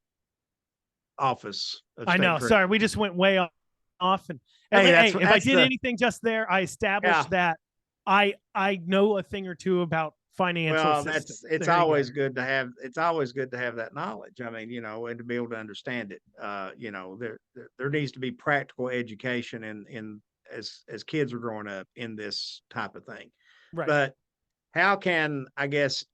office of I know. Treasurer. Sorry, we just went way off. And Hey, if I did anything just there, I established that I know a thing or two about financial. Well, it's always good to have that knowledge. I mean, and to be able to understand it. There needs to be practical education in as kids are growing up in this type of thing. Right. But how can, I guess,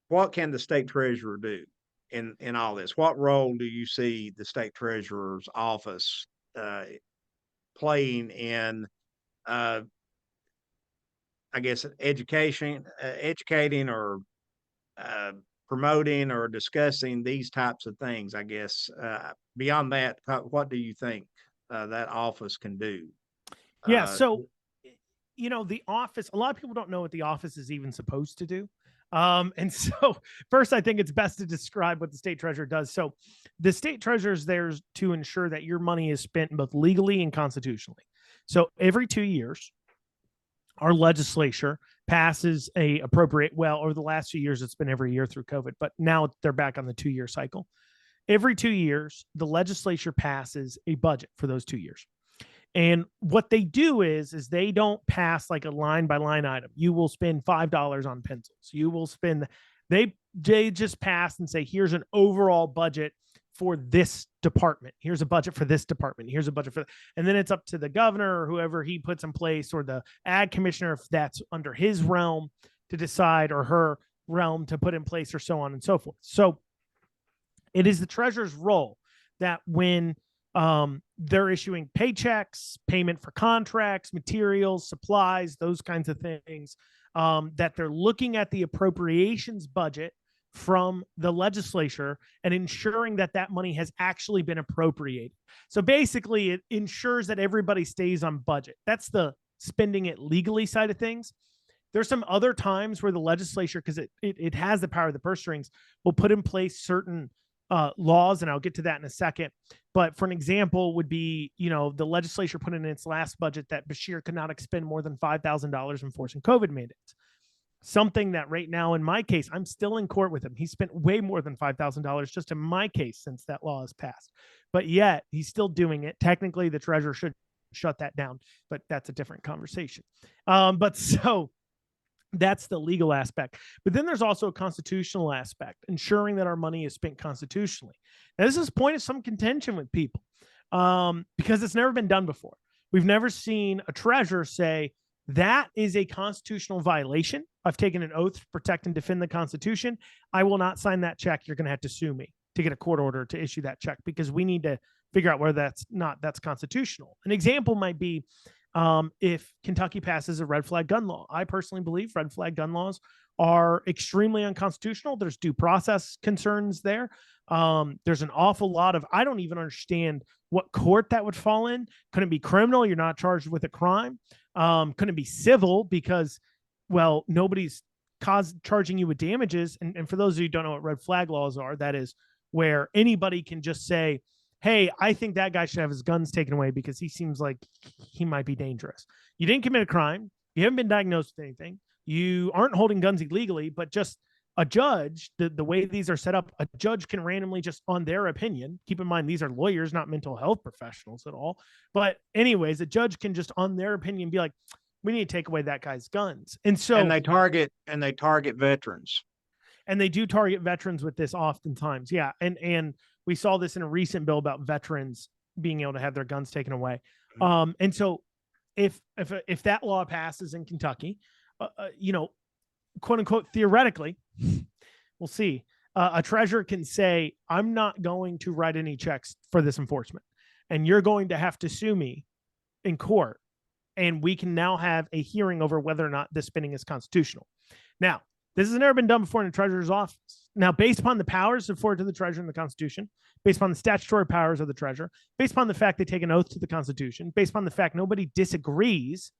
what can the state treasurer do in all this? What role do you see the state treasurer's office playing in, I guess, educating or promoting or discussing these types of things? I guess beyond that, what do you think that office can do? Yeah. So, the office, a lot of people don't know what the office is even supposed to do. And so first, I think it's best to describe what the state treasurer does. So the state treasurer is there to ensure that your money is spent both legally and constitutionally. So every 2 years, our legislature passes over the last few years, it's been every year through COVID, but now they're back on the 2-year cycle. Every 2 years, the legislature passes a budget for those 2 years. And what they do is they don't pass like a line by line item. You will spend $5 on pencils. You will spend, they just pass and say, here's an overall budget for this department. Here's a budget for this department. Here's a budget for, and then it's up to the governor or whoever he puts in place, or the ag commissioner, if that's under his realm, to decide, or her realm to put in place, or so on and so forth. So it is the treasurer's role that when they're issuing paychecks, payment for contracts, materials, supplies, those kinds of things, that they're looking at the appropriations budget from the legislature and ensuring that that money has actually been appropriated. So basically, it ensures that everybody stays on budget. That's the spending it legally side of things. There's some other times where the legislature, because it has the power of the purse strings, will put in place certain laws, and I'll get to that in a second. But for an example would be, the legislature put in its last budget that Bashir could not expend more than $5,000 enforcing COVID mandates. Something that right now, in my case, I'm still in court with him. He spent way more than $5,000 just in my case since that law is passed. But yet he's still doing it. Technically, the treasurer should shut that down, but that's a different conversation. But so that's the legal aspect. But then there's also a constitutional aspect, ensuring that our money is spent constitutionally. Now, this is a point of some contention with people because it's never been done before. We've never seen a treasurer say, that is a constitutional violation. I've taken an oath to protect and defend the Constitution. I will not sign that check. You're going to have to sue me to get a court order to issue that check, because we need to figure out where that's constitutional. An example might be if Kentucky passes a red flag gun law. I personally believe red flag gun laws are extremely unconstitutional. There's due process concerns there. There's an awful lot of, I don't even understand what court that would fall in. Couldn't be criminal. You're not charged with a crime. Couldn't be civil because, well, nobody's charging you with damages. And for those of you who don't know what red flag laws are, that is where anybody can just say, hey, I think that guy should have his guns taken away because he seems like he might be dangerous. You didn't commit a crime. You haven't been diagnosed with anything. You aren't holding guns illegally, but just a judge, the way these are set up, a judge can randomly just on their opinion, keep in mind, these are lawyers, not mental health professionals at all. But anyways, a judge can just on their opinion be like, we need to take away that guy's guns. And so, and they target veterans. And they do target veterans with this oftentimes. Yeah. And we saw this in a recent bill about veterans being able to have their guns taken away. And so if that law passes in Kentucky, quote unquote, theoretically, we'll see, a treasurer can say, I'm not going to write any checks for this enforcement, and you're going to have to sue me in court. And we can now have a hearing over whether or not this spending is constitutional. Now, this has never been done before in the treasurer's office. Now, based upon the powers afforded to the treasurer in the Constitution, based upon the statutory powers of the treasurer, based upon the fact they take an oath to the Constitution, based upon the fact nobody disagrees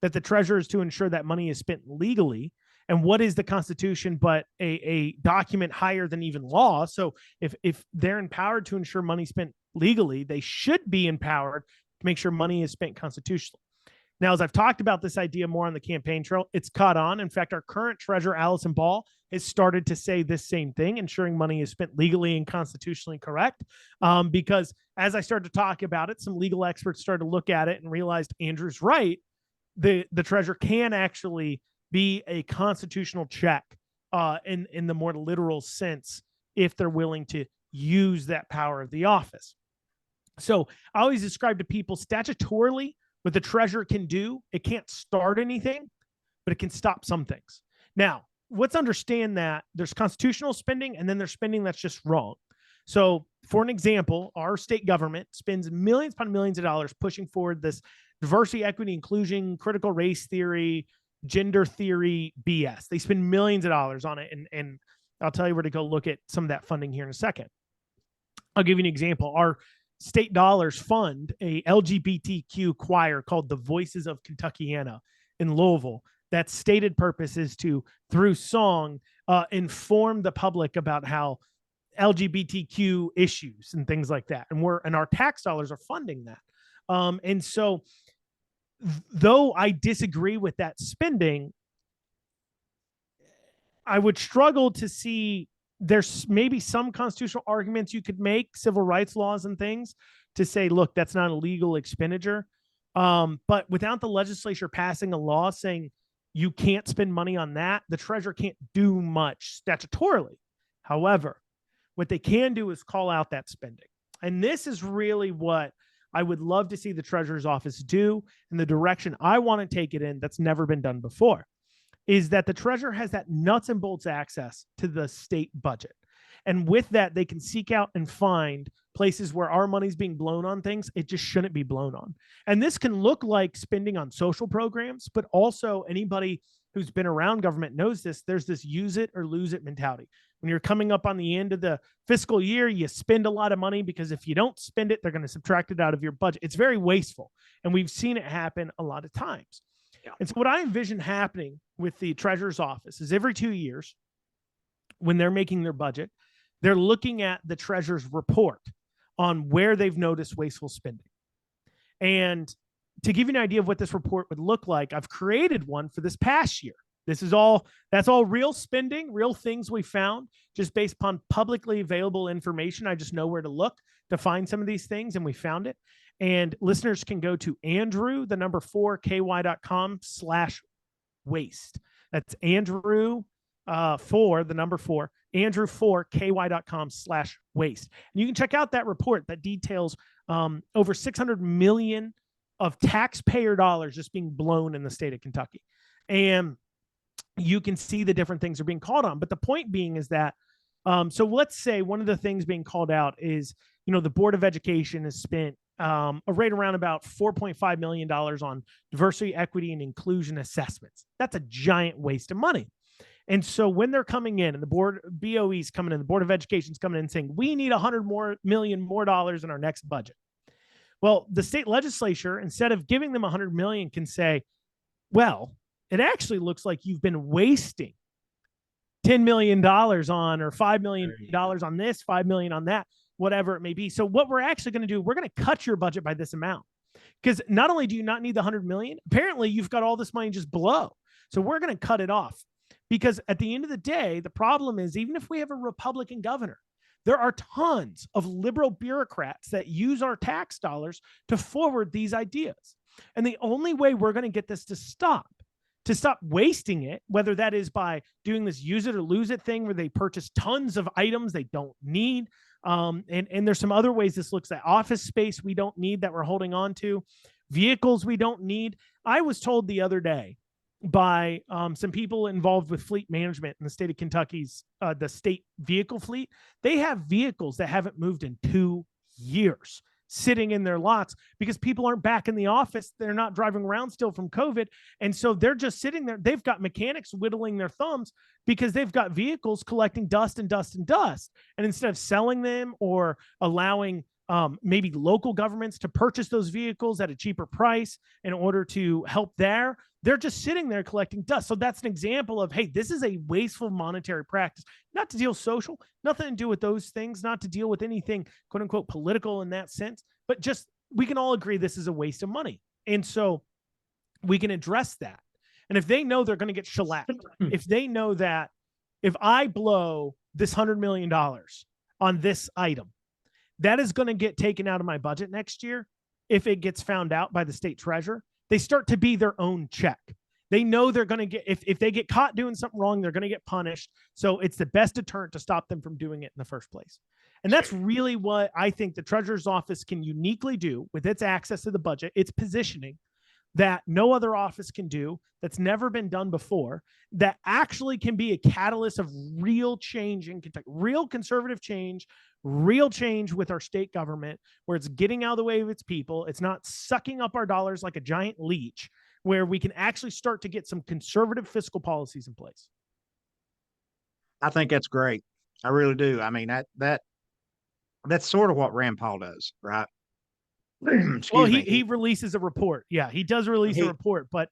that the treasurer is to ensure that money is spent legally, And what is the Constitution but a document higher than even law? So if they're empowered to ensure money spent legally, they should be empowered to make sure money is spent constitutionally. Now, as I've talked about this idea more on the campaign trail, it's caught on. In fact, our current treasurer, Allison Ball, has started to say this same thing, ensuring money is spent legally and constitutionally correct. Because as I started to talk about it, some legal experts started to look at it and realized Andrew's right. The treasurer can actually be a constitutional check in the more literal sense if they're willing to use that power of the office. So I always describe to people statutorily, what the treasurer can do, it can't start anything, but it can stop some things. Now, let's understand that there's constitutional spending and then there's spending that's just wrong. So for an example, our state government spends millions upon millions of dollars pushing forward this diversity, equity, inclusion, critical race theory, gender theory BS. They spend millions of dollars on it. And I'll tell you where to go look at some of that funding here in a second. I'll give you an example. Our state dollars fund a LGBTQ choir called the Voices of Kentuckiana in Louisville. That stated purpose is to, through song, inform the public about how LGBTQ issues and things like that. And our tax dollars are funding that. And so though I disagree with that spending, I would struggle to see there's maybe some constitutional arguments you could make, civil rights laws and things, to say, look, that's not a legal expenditure. But without the legislature passing a law saying you can't spend money on that, the treasurer can't do much statutorily. However, what they can do is call out that spending. And this is really what I would love to see the treasurer's office do, and the direction I want to take it in that's never been done before, is that the treasurer has that nuts and bolts access to the state budget. And with that, they can seek out and find places where our money's being blown on things it just shouldn't be blown on. And this can look like spending on social programs, but also anybody who's been around government knows this. There's this use it or lose it mentality. When you're coming up on the end of the fiscal year, you spend a lot of money because if you don't spend it, they're going to subtract it out of your budget. It's very wasteful. And we've seen it happen a lot of times. Yeah. And so what I envision happening with the treasurer's office is every 2 years, when they're making their budget, they're looking at the treasurer's report on where they've noticed wasteful spending. And to give you an idea of what this report would look like, I've created one for this past year. That's all real spending, real things we found just based upon publicly available information. I just know where to look to find some of these things, and we found it. And listeners can go to Andrew, the number 4ky.com/waste. That's Andrew 4, the number 4, Andrew4ky.com/waste. And you can check out that report that details over 600 million of taxpayer dollars just being blown in the state of Kentucky. And you can see the different things are being called on. But the point being is that, so let's say one of the things being called out is, the Board of Education has spent right around about $4.5 million on diversity, equity, and inclusion assessments. That's a giant waste of money. And so when they're coming in and the BOE's coming in, the Board of Education's coming in saying, we need $100 million more in our next budget. Well, the state legislature, instead of giving them $100 million, can say, well, it actually looks like you've been wasting $10 million on, or $5 million on this, $5 million on that, whatever it may be. So what we're actually going to do, we're going to cut your budget by this amount, because not only do you not need the $100 million, apparently you've got all this money just below. So we're going to cut it off, because at the end of the day, the problem is, even if we have a Republican governor, there are tons of liberal bureaucrats that use our tax dollars to forward these ideas. And the only way we're going to get this to stop wasting it, whether that is by doing this use it or lose it thing where they purchase tons of items they don't need. And there's some other ways this looks at office space we don't need that we're holding on to, vehicles we don't need. I was told the other day by some people involved with fleet management in the state of Kentucky's, the state vehicle fleet. They have vehicles that haven't moved in 2 years sitting in their lots because people aren't back in the office. They're not driving around still from COVID. And so they're just sitting there. They've got mechanics whittling their thumbs because they've got vehicles collecting dust and dust and dust. And instead of selling them or allowing maybe local governments to purchase those vehicles at a cheaper price in order to help there. They're just sitting there collecting dust. So that's an example of, hey, this is a wasteful monetary practice, not to deal social, nothing to do with those things, not to deal with anything, quote unquote, political in that sense, but just we can all agree this is a waste of money. And so we can address that. And if they know they're going to get shellacked, if they know that if I blow this $100 million on this item, that is going to get taken out of my budget next year. If it gets found out by the state treasurer, they start to be their own check. They know they're going to get, if they get caught doing something wrong, they're going to get punished. So it's the best deterrent to stop them from doing it in the first place. And that's really what I think the treasurer's office can uniquely do with its access to the budget, its positioning, that no other office can do, that's never been done before, that actually can be a catalyst of real change in Kentucky, real conservative change, real change with our state government, where it's getting out of the way of its people. It's not sucking up our dollars like a giant leech, where we can actually start to get some conservative fiscal policies in place. I think that's great. I really do. I mean, that's sort of what Rand Paul does, right? Well, he releases a report. Yeah, he does release a report, but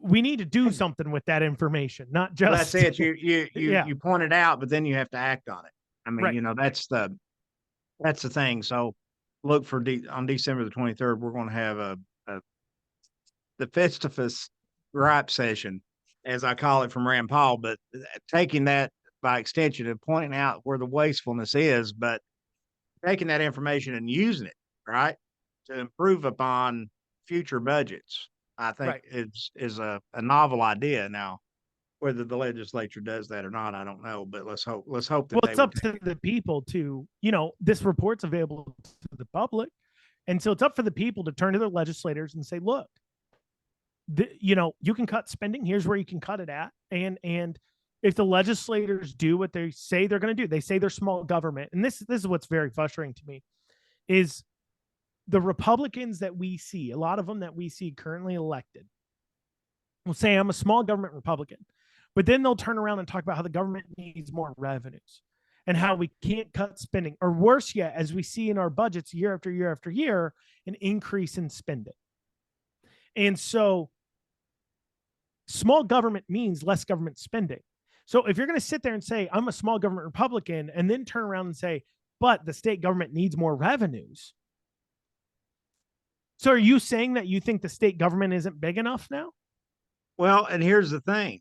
we need to do something with that information, not just. Well, that's it. You point it out, but then you have to act on it. I mean, right. That's the thing. So look for on December the 23rd, we're going to have the Festivus gripe session, as I call it, from Rand Paul, but taking that by extension and pointing out where the wastefulness is, but taking that information and using it, right, to improve upon future budgets, I think is a novel idea. Now, whether the legislature does that or not, I don't know, but let's hope that. Well, it's up to the people to, this report's available to the public. And so it's up for the people to turn to their legislators and say, look, you can cut spending. Here's where you can cut it at. And if the legislators do what they say they're going to do, they say they're small government. And this is what's very frustrating to me, is the Republicans that we see, a lot of them that we see currently elected, will say, I'm a small government Republican. But then they'll turn around and talk about how the government needs more revenues and how we can't cut spending. Or worse yet, as we see in our budgets year after year after year, an increase in spending. And so small government means less government spending. So if you're going to sit there and say, I'm a small government Republican, and then turn around and say, but the state government needs more revenues. So are you saying that you think the state government isn't big enough now? Well, and here's the thing.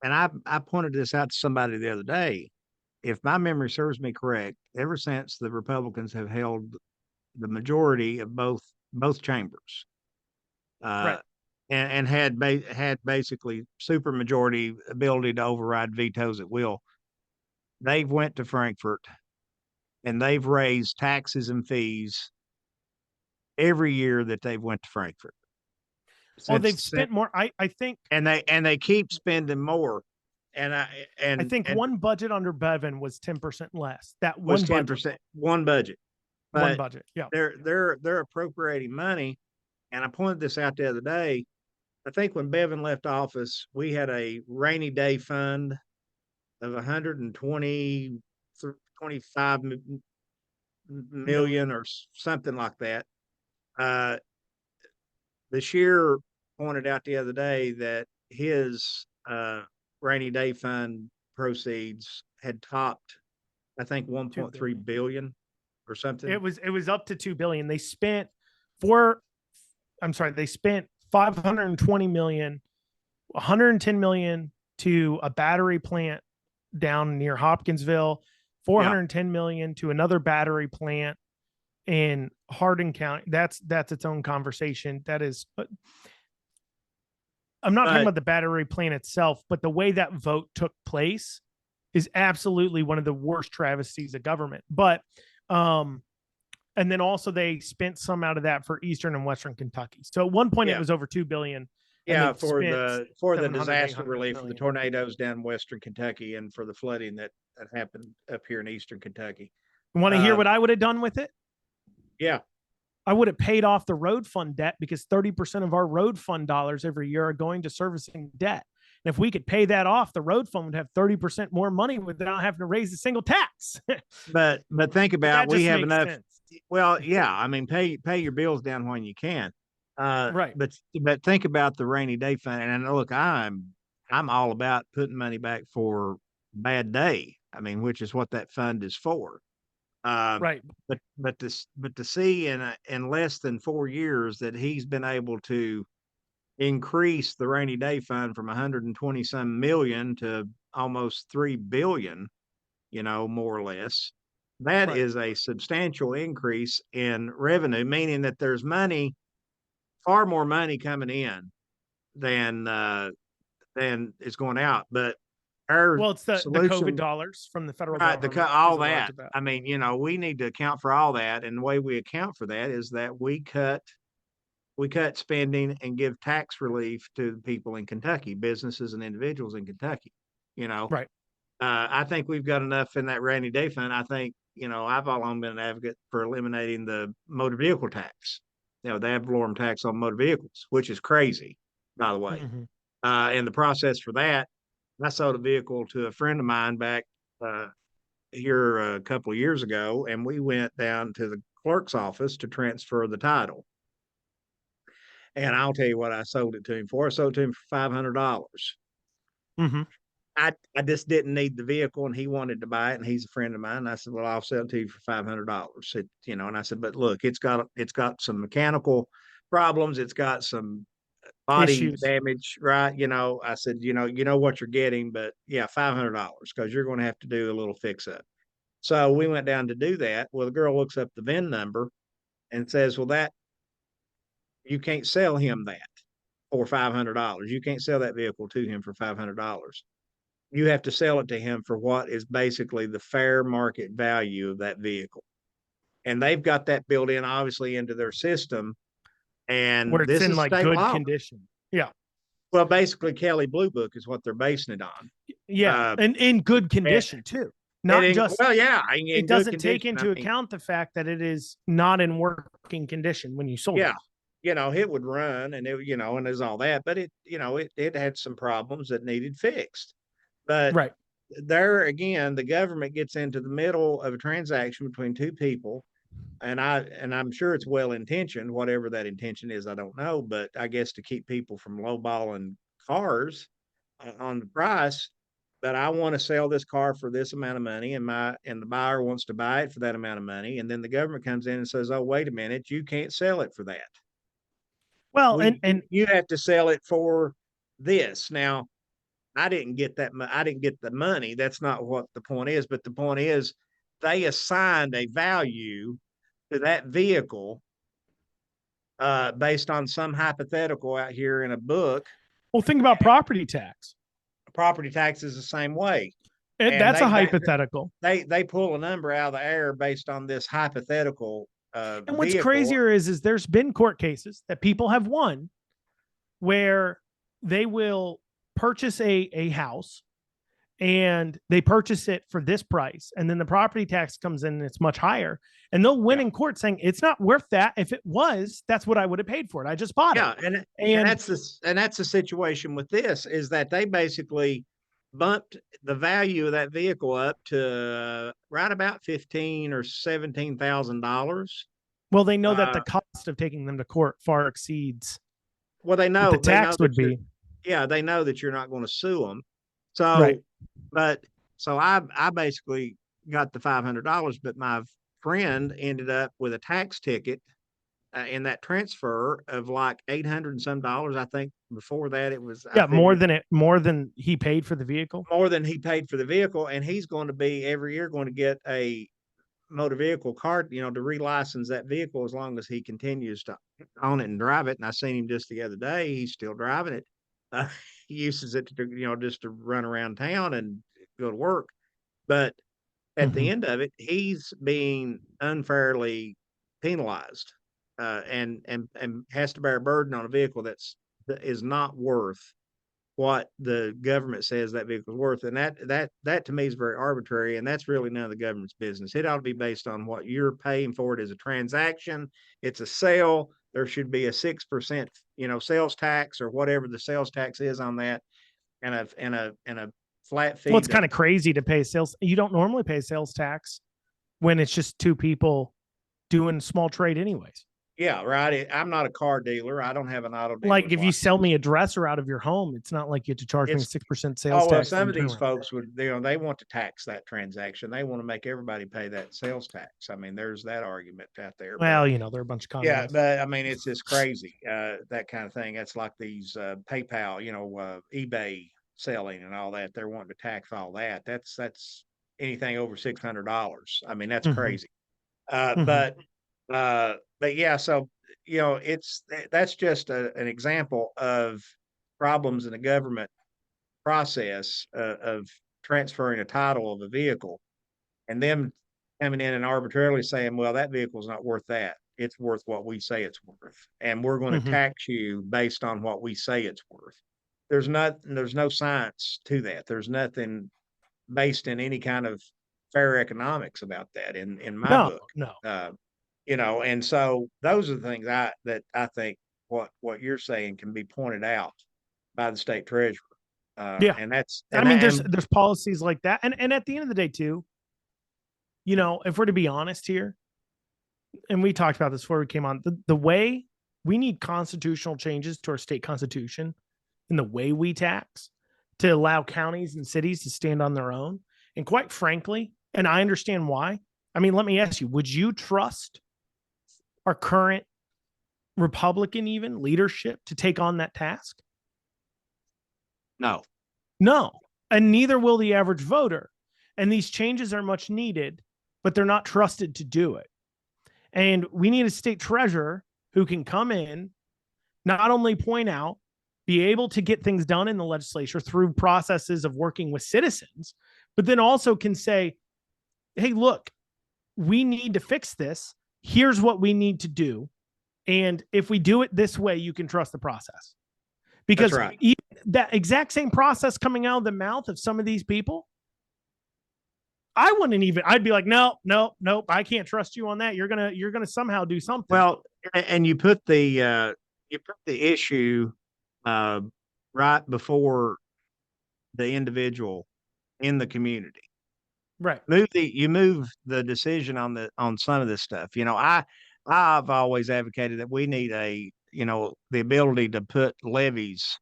And I pointed this out to somebody the other day. If my memory serves me correct, ever since the Republicans have held the majority of both chambers, right, and had basically super majority ability to override vetoes at will, they've went to Frankfurt and they've raised taxes and fees every year that they've went to Frankfurt. Well, they've spent more, I think, and they keep spending more. And I think one budget under Bevin was 10% less. That was 10%, one budget. But one budget. Yeah. They're appropriating money. And I pointed this out the other day. I think when Bevin left office, we had a rainy day fund of 25 million or something like that. Bashir pointed out the other day that his rainy day fund proceeds had topped, I think, 1.3 billion or something. It was up to 2 billion. They spent they spent 520 million, 110 million to a battery plant down near Hopkinsville, 410 million to another battery plant in Hardin County. That's its own conversation. That is, I'm not talking about the battery plant itself, but the way that vote took place is absolutely one of the worst travesties of government. But, and then also they spent some out of that for Eastern and Western Kentucky. So at one point it was over 2 billion. Yeah, for the disaster relief for the tornadoes down Western Kentucky and for the flooding that happened up here in Eastern Kentucky. You want to hear what I would have done with it? Yeah. I would have paid off the road fund debt, because 30% of our road fund dollars every year are going to servicing debt. And if we could pay that off, the road fund would have 30% more money without having to raise a single tax. But think about, we have enough. Sense. Well, yeah, I mean, pay your bills down when you can. Right. But think about the rainy day fund. And look, I'm all about putting money back for bad day. I mean, which is what that fund is for. Right. But to see in less than 4 years that he's been able to increase the rainy day fund from 120 some million to almost 3 billion, more or less. That Right. is a substantial increase in revenue, meaning that there's far more money coming in than is going out. But our Well, it's the COVID dollars from the federal government. All that. I mean, we need to account for all that, and the way we account for that is that we cut spending and give tax relief to people in Kentucky, businesses and individuals in Kentucky. Right. I think we've got enough in that rainy day fund. I think, I've always been an advocate for eliminating the motor vehicle tax, the ad valorem tax on motor vehicles, which is crazy, by the way. In the process for that, I sold a vehicle to a friend of mine back here a couple of years ago, and we went down to the clerk's office to transfer the title. And I'll tell you what I sold it to him for. I sold it to him for $500. I just didn't need the vehicle, and he wanted to buy it, and he's a friend of mine. And I said, well, I'll sell it to you for $500. And I said, but look, it's got some mechanical problems. It's got some body issues, damage, right? I said, you know what you're getting, but yeah, $500, because you're going to have to do a little fix up. So we went down to do that. Well, the girl looks up the VIN number and says, well, you can't sell him that for $500. You can't sell that vehicle to him for $500. You have to sell it to him for what is basically the fair market value of that vehicle. And they've got that built in, obviously, into their system. And where it's this in is like state good law. condition. Yeah. Well, basically, Kelly Blue Book is what they're basing it on. Yeah. And in good condition, too. Not just, well, yeah. It doesn't take into account the fact that it is not in working condition when you sold it. It would run, and and there's all that, but it had some problems that needed fixed. But right there again, the government gets into the middle of a transaction between two people, and I'm sure it's well intentioned, whatever that intention is, I don't know, but I guess to keep people from lowballing cars on the price. But I want to sell this car for this amount of money, and the buyer wants to buy it for that amount of money, and then the government comes in and says, "Oh, wait a minute, you can't sell it for that. Well, and you have to sell it for this." Now, I didn't get that. I didn't get the money. That's not what the point is. But the point is, they assigned a value to that vehicle based on some hypothetical out here in a book. Well, think about property tax. Property tax is the same way. That's a hypothetical. They pull a number out of the air based on this hypothetical. And what's crazier is there's been court cases that people have won where they will purchase a house and they purchase it for this price, and then the property tax comes in and it's much higher, and they'll win in court saying it's not worth that. If it was, that's what I would have paid for it. I just bought it. And that's the situation with this, is that they basically bumped the value of that vehicle up to right about $15,000 or $17,000. Well, they know that the cost of taking them to court far exceeds. Well, they know the tax would be. Yeah, they know that you're not going to sue them. So, so I basically got the $500, but my friend ended up with a tax ticket in that transfer of like $800 and some dollars. I think before that it was more than he paid for the vehicle. More than he paid for the vehicle, and he's going to be every year going to get a motor vehicle card, to relicense that vehicle as long as he continues to own it and drive it. And I seen him just the other day; he's still driving it. He uses it to, just to run around town and go to work. But at the end of it, he's being unfairly penalized and has to bear a burden on a vehicle that is not worth what the government says that vehicle is worth. And that to me is very arbitrary, and that's really none of the government's business. It ought to be based on what you're paying for it as a transaction. It's a sale. There should be a 6%, sales tax or whatever the sales tax is on that. and a flat fee. Well, it's kind of crazy to pay sales. You don't normally pay sales tax when it's just two people doing small trade anyways. Yeah, right. I'm not a car dealer. I don't have an auto dealer. Like if you sell me a dresser out of your home, it's not like you have to charge me 6% sales tax. Some of these folks would, they want to tax that transaction. They want to make everybody pay that sales tax. I mean, there's that argument out there. Well, they're a bunch of communists. Yeah, but I mean, it's just crazy, that kind of thing. That's like these PayPal, eBay selling and all that. They're wanting to tax all that. That's anything over $600. I mean, that's crazy. But yeah, so that's just an example of problems in the government process of transferring a title of a vehicle, and them coming in and arbitrarily saying, well, that vehicle is not worth that. It's worth what we say it's worth, and we're going to tax you based on what we say it's worth. There's no science to that. There's nothing based in any kind of fair economics about that in my book. No. And so those are the things that I think what you're saying can be pointed out by the state treasurer. And there's policies like that. And at the end of the day too, if we're to be honest here, and we talked about this before we came on, the way we need constitutional changes to our state constitution in the way we tax to allow counties and cities to stand on their own. And quite frankly, and I understand why. I mean, let me ask you, would you trust our current Republican even leadership to take on that task? No. And neither will the average voter. And these changes are much needed, but they're not trusted to do it. And we need a state treasurer who can come in, not only point out, be able to get things done in the legislature through processes of working with citizens, but then also can say, hey, look, we need to fix this. Here's what we need to do. And if we do it this way, you can trust the process. Because that exact same process coming out of the mouth of some of these people, I'd be like, nope, I can't trust you on that. You're gonna somehow do something. Well, and you put the issue right before the individual in the community. Right. You move the decision on some of this stuff. I've always advocated that we need the ability to put levies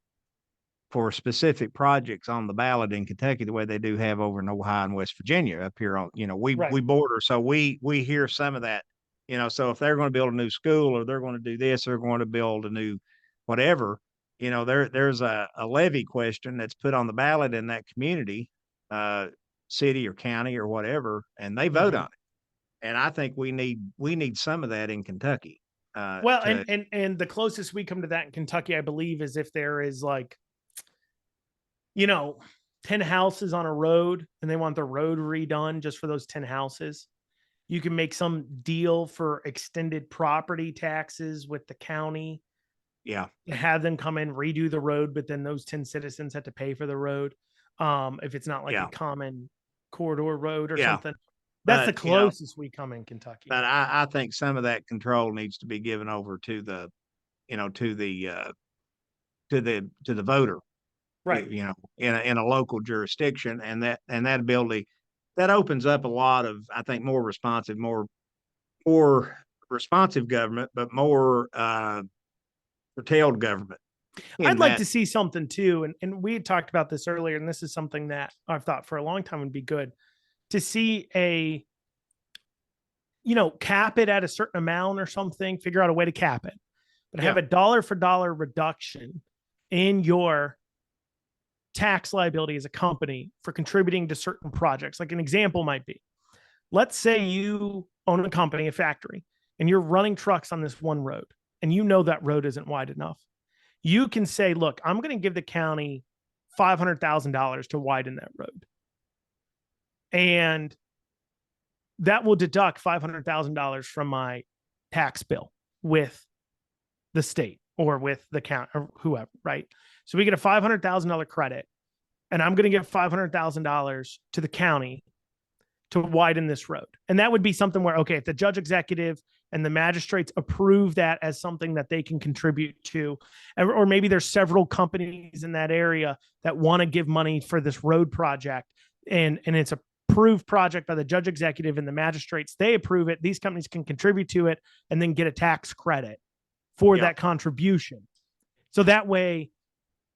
for specific projects on the ballot in Kentucky, the way they do have over in Ohio and West Virginia up here on, we border. So we hear some of that, so if they're going to build a new school or they're going to do this, they're going to build a new whatever, there's a levy question that's put on the ballot in that community, city or county or whatever, and they vote on it. And I think we need some of that in Kentucky. And the closest we come to that in Kentucky, I believe, is if there is 10 houses on a road and they want the road redone just for those 10 houses. You can make some deal for extended property taxes with the county. Yeah. Have them come in, redo the road, but then those 10 citizens have to pay for the road. If it's not a common corridor road or something. That's the closest we come in Kentucky. But I think some of that control needs to be given over to the voter, right? In a local jurisdiction, and that ability that opens up a lot of, I think, more responsive government, but more curtailed government. I'd like to see something too, and we had talked about this earlier, and this is something that I've thought for a long time would be good to see cap it at a certain amount or something, figure out a way to cap it, but have a dollar for dollar reduction in your tax liability as a company for contributing to certain projects. Like an example might be, let's say you own a company, a factory, and you're running trucks on this one road, and that road isn't wide enough. You can say, look, I'm going to give the county $500,000 to widen that road. And that will deduct $500,000 from my tax bill with the state or with the county or whoever, right? So we get a $500,000 credit, and I'm going to give $500,000 to the county to widen this road. And that would be something where, okay, if the judge executive and the magistrates approve that as something that they can contribute to, or maybe there's several companies in that area that want to give money for this road project, and it's a approved project by the judge executive and the magistrates, they approve it. These companies can contribute to it and then get a tax credit for that contribution. So that way,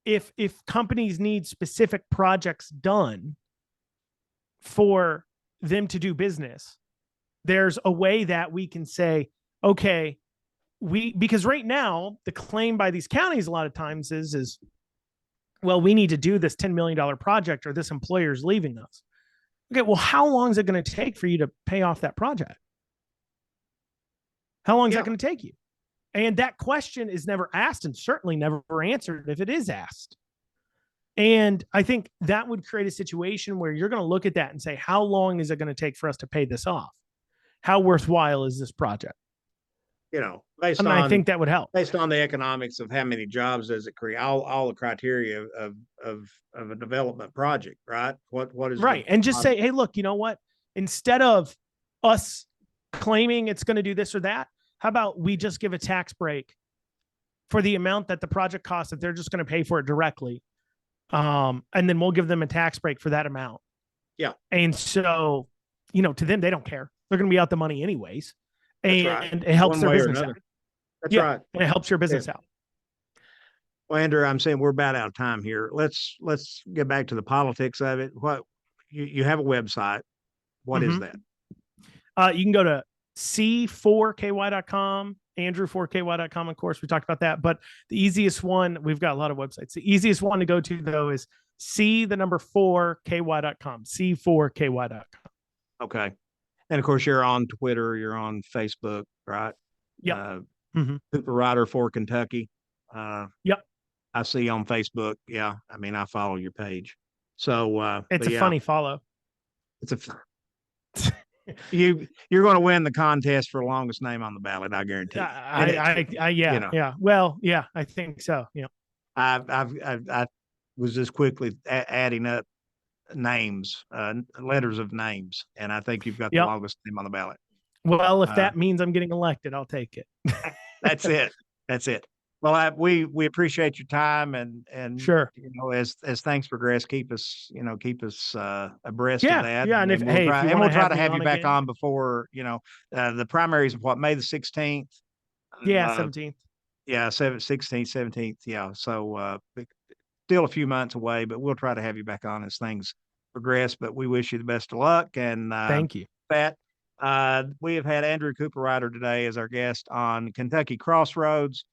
if companies need specific projects done for them to do business, there's a way that we can say, okay, because right now the claim by these counties a lot of times is, well, we need to do this $10 million project or this employer is leaving us. Okay, well, how long is it going to take for you to pay off that project? How long is that going to take you? And that question is never asked and certainly never answered if it is asked. And I think that would create a situation where you're going to look at that and say, how long is it going to take for us to pay this off? How worthwhile is this project? I think that would help. Based on the economics of how many jobs does it create, all the criteria of a development project, right? What is right? And just say, hey, look, you know what? Instead of us claiming it's going to do this or that, how about we just give a tax break for the amount that the project costs if they're just going to pay for it directly, and then we'll give them a tax break for that amount. Yeah. And so, to them, they don't care. They're going to be out the money anyways. And it helps their business out. That's right. And it helps your business out. Well, Andrew, I'm saying we're about out of time here. Let's get back to the politics of it. What you have a website. What is that? You can go to c4ky.com, andrew4ky.com. Of course, we talked about that. But the easiest one, we've got a lot of websites. The easiest one to go to, though, is c4ky.com, c4ky.com. Okay. And of course, you're on Twitter, you're on Facebook, right? Yep. Cooperrider for Kentucky. Yep. I see on Facebook. Yeah. I mean, I follow your page. So it's a funny follow. It's you're going to win the contest for longest name on the ballot. I guarantee. Yeah. Well, yeah, I think so. Yeah. I was just quickly adding up names, letters of names, and I think you've got the longest name on the ballot. Well, if that means I'm getting elected, I'll take it. That's it. Well, we appreciate your time and sure. As things progress, keep us abreast of that. Yeah, and we'll try to have you back on before the primaries of May the 16th. Yeah, 17th. Yeah, 16th, 17th. Yeah, so still a few months away, but we'll try to have you back on as things progress. But we wish you the best of luck and thank you. We have had Andrew Cooperrider today as our guest on Kentucky Crossroads.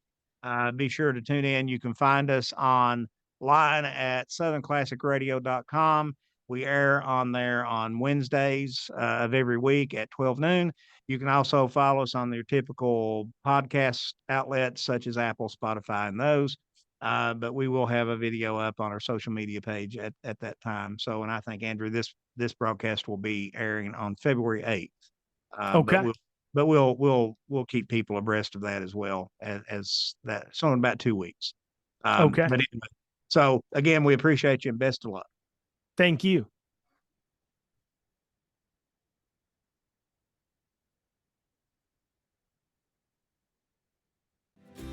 Be sure to tune in. You can find us online at southernclassicradio.com. We air on there on Wednesdays of every week at 12 noon. You can also follow us on your typical podcast outlets such as Apple, Spotify, and those. But we will have a video up on our social media page at that time. So, and I think, Andrew, this broadcast will be airing on Februanry 8th. Okay. But we'll keep people abreast of that as well as that. So in about 2 weeks. Okay. But anyway, so again, we appreciate you and best of luck. Thank you.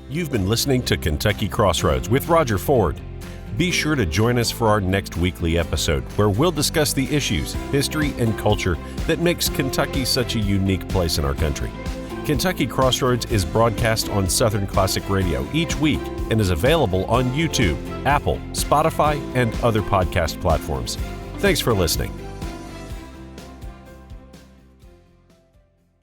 You've been listening to Kentucky Crossroads with Roger Ford. Be sure to join us for our next weekly episode where we'll discuss the issues, history, and culture that makes Kentucky such a unique place in our country. Kentucky Crossroads is broadcast on Southern Classic Radio each week and is available on YouTube, Apple, Spotify, and other podcast platforms. Thanks for listening.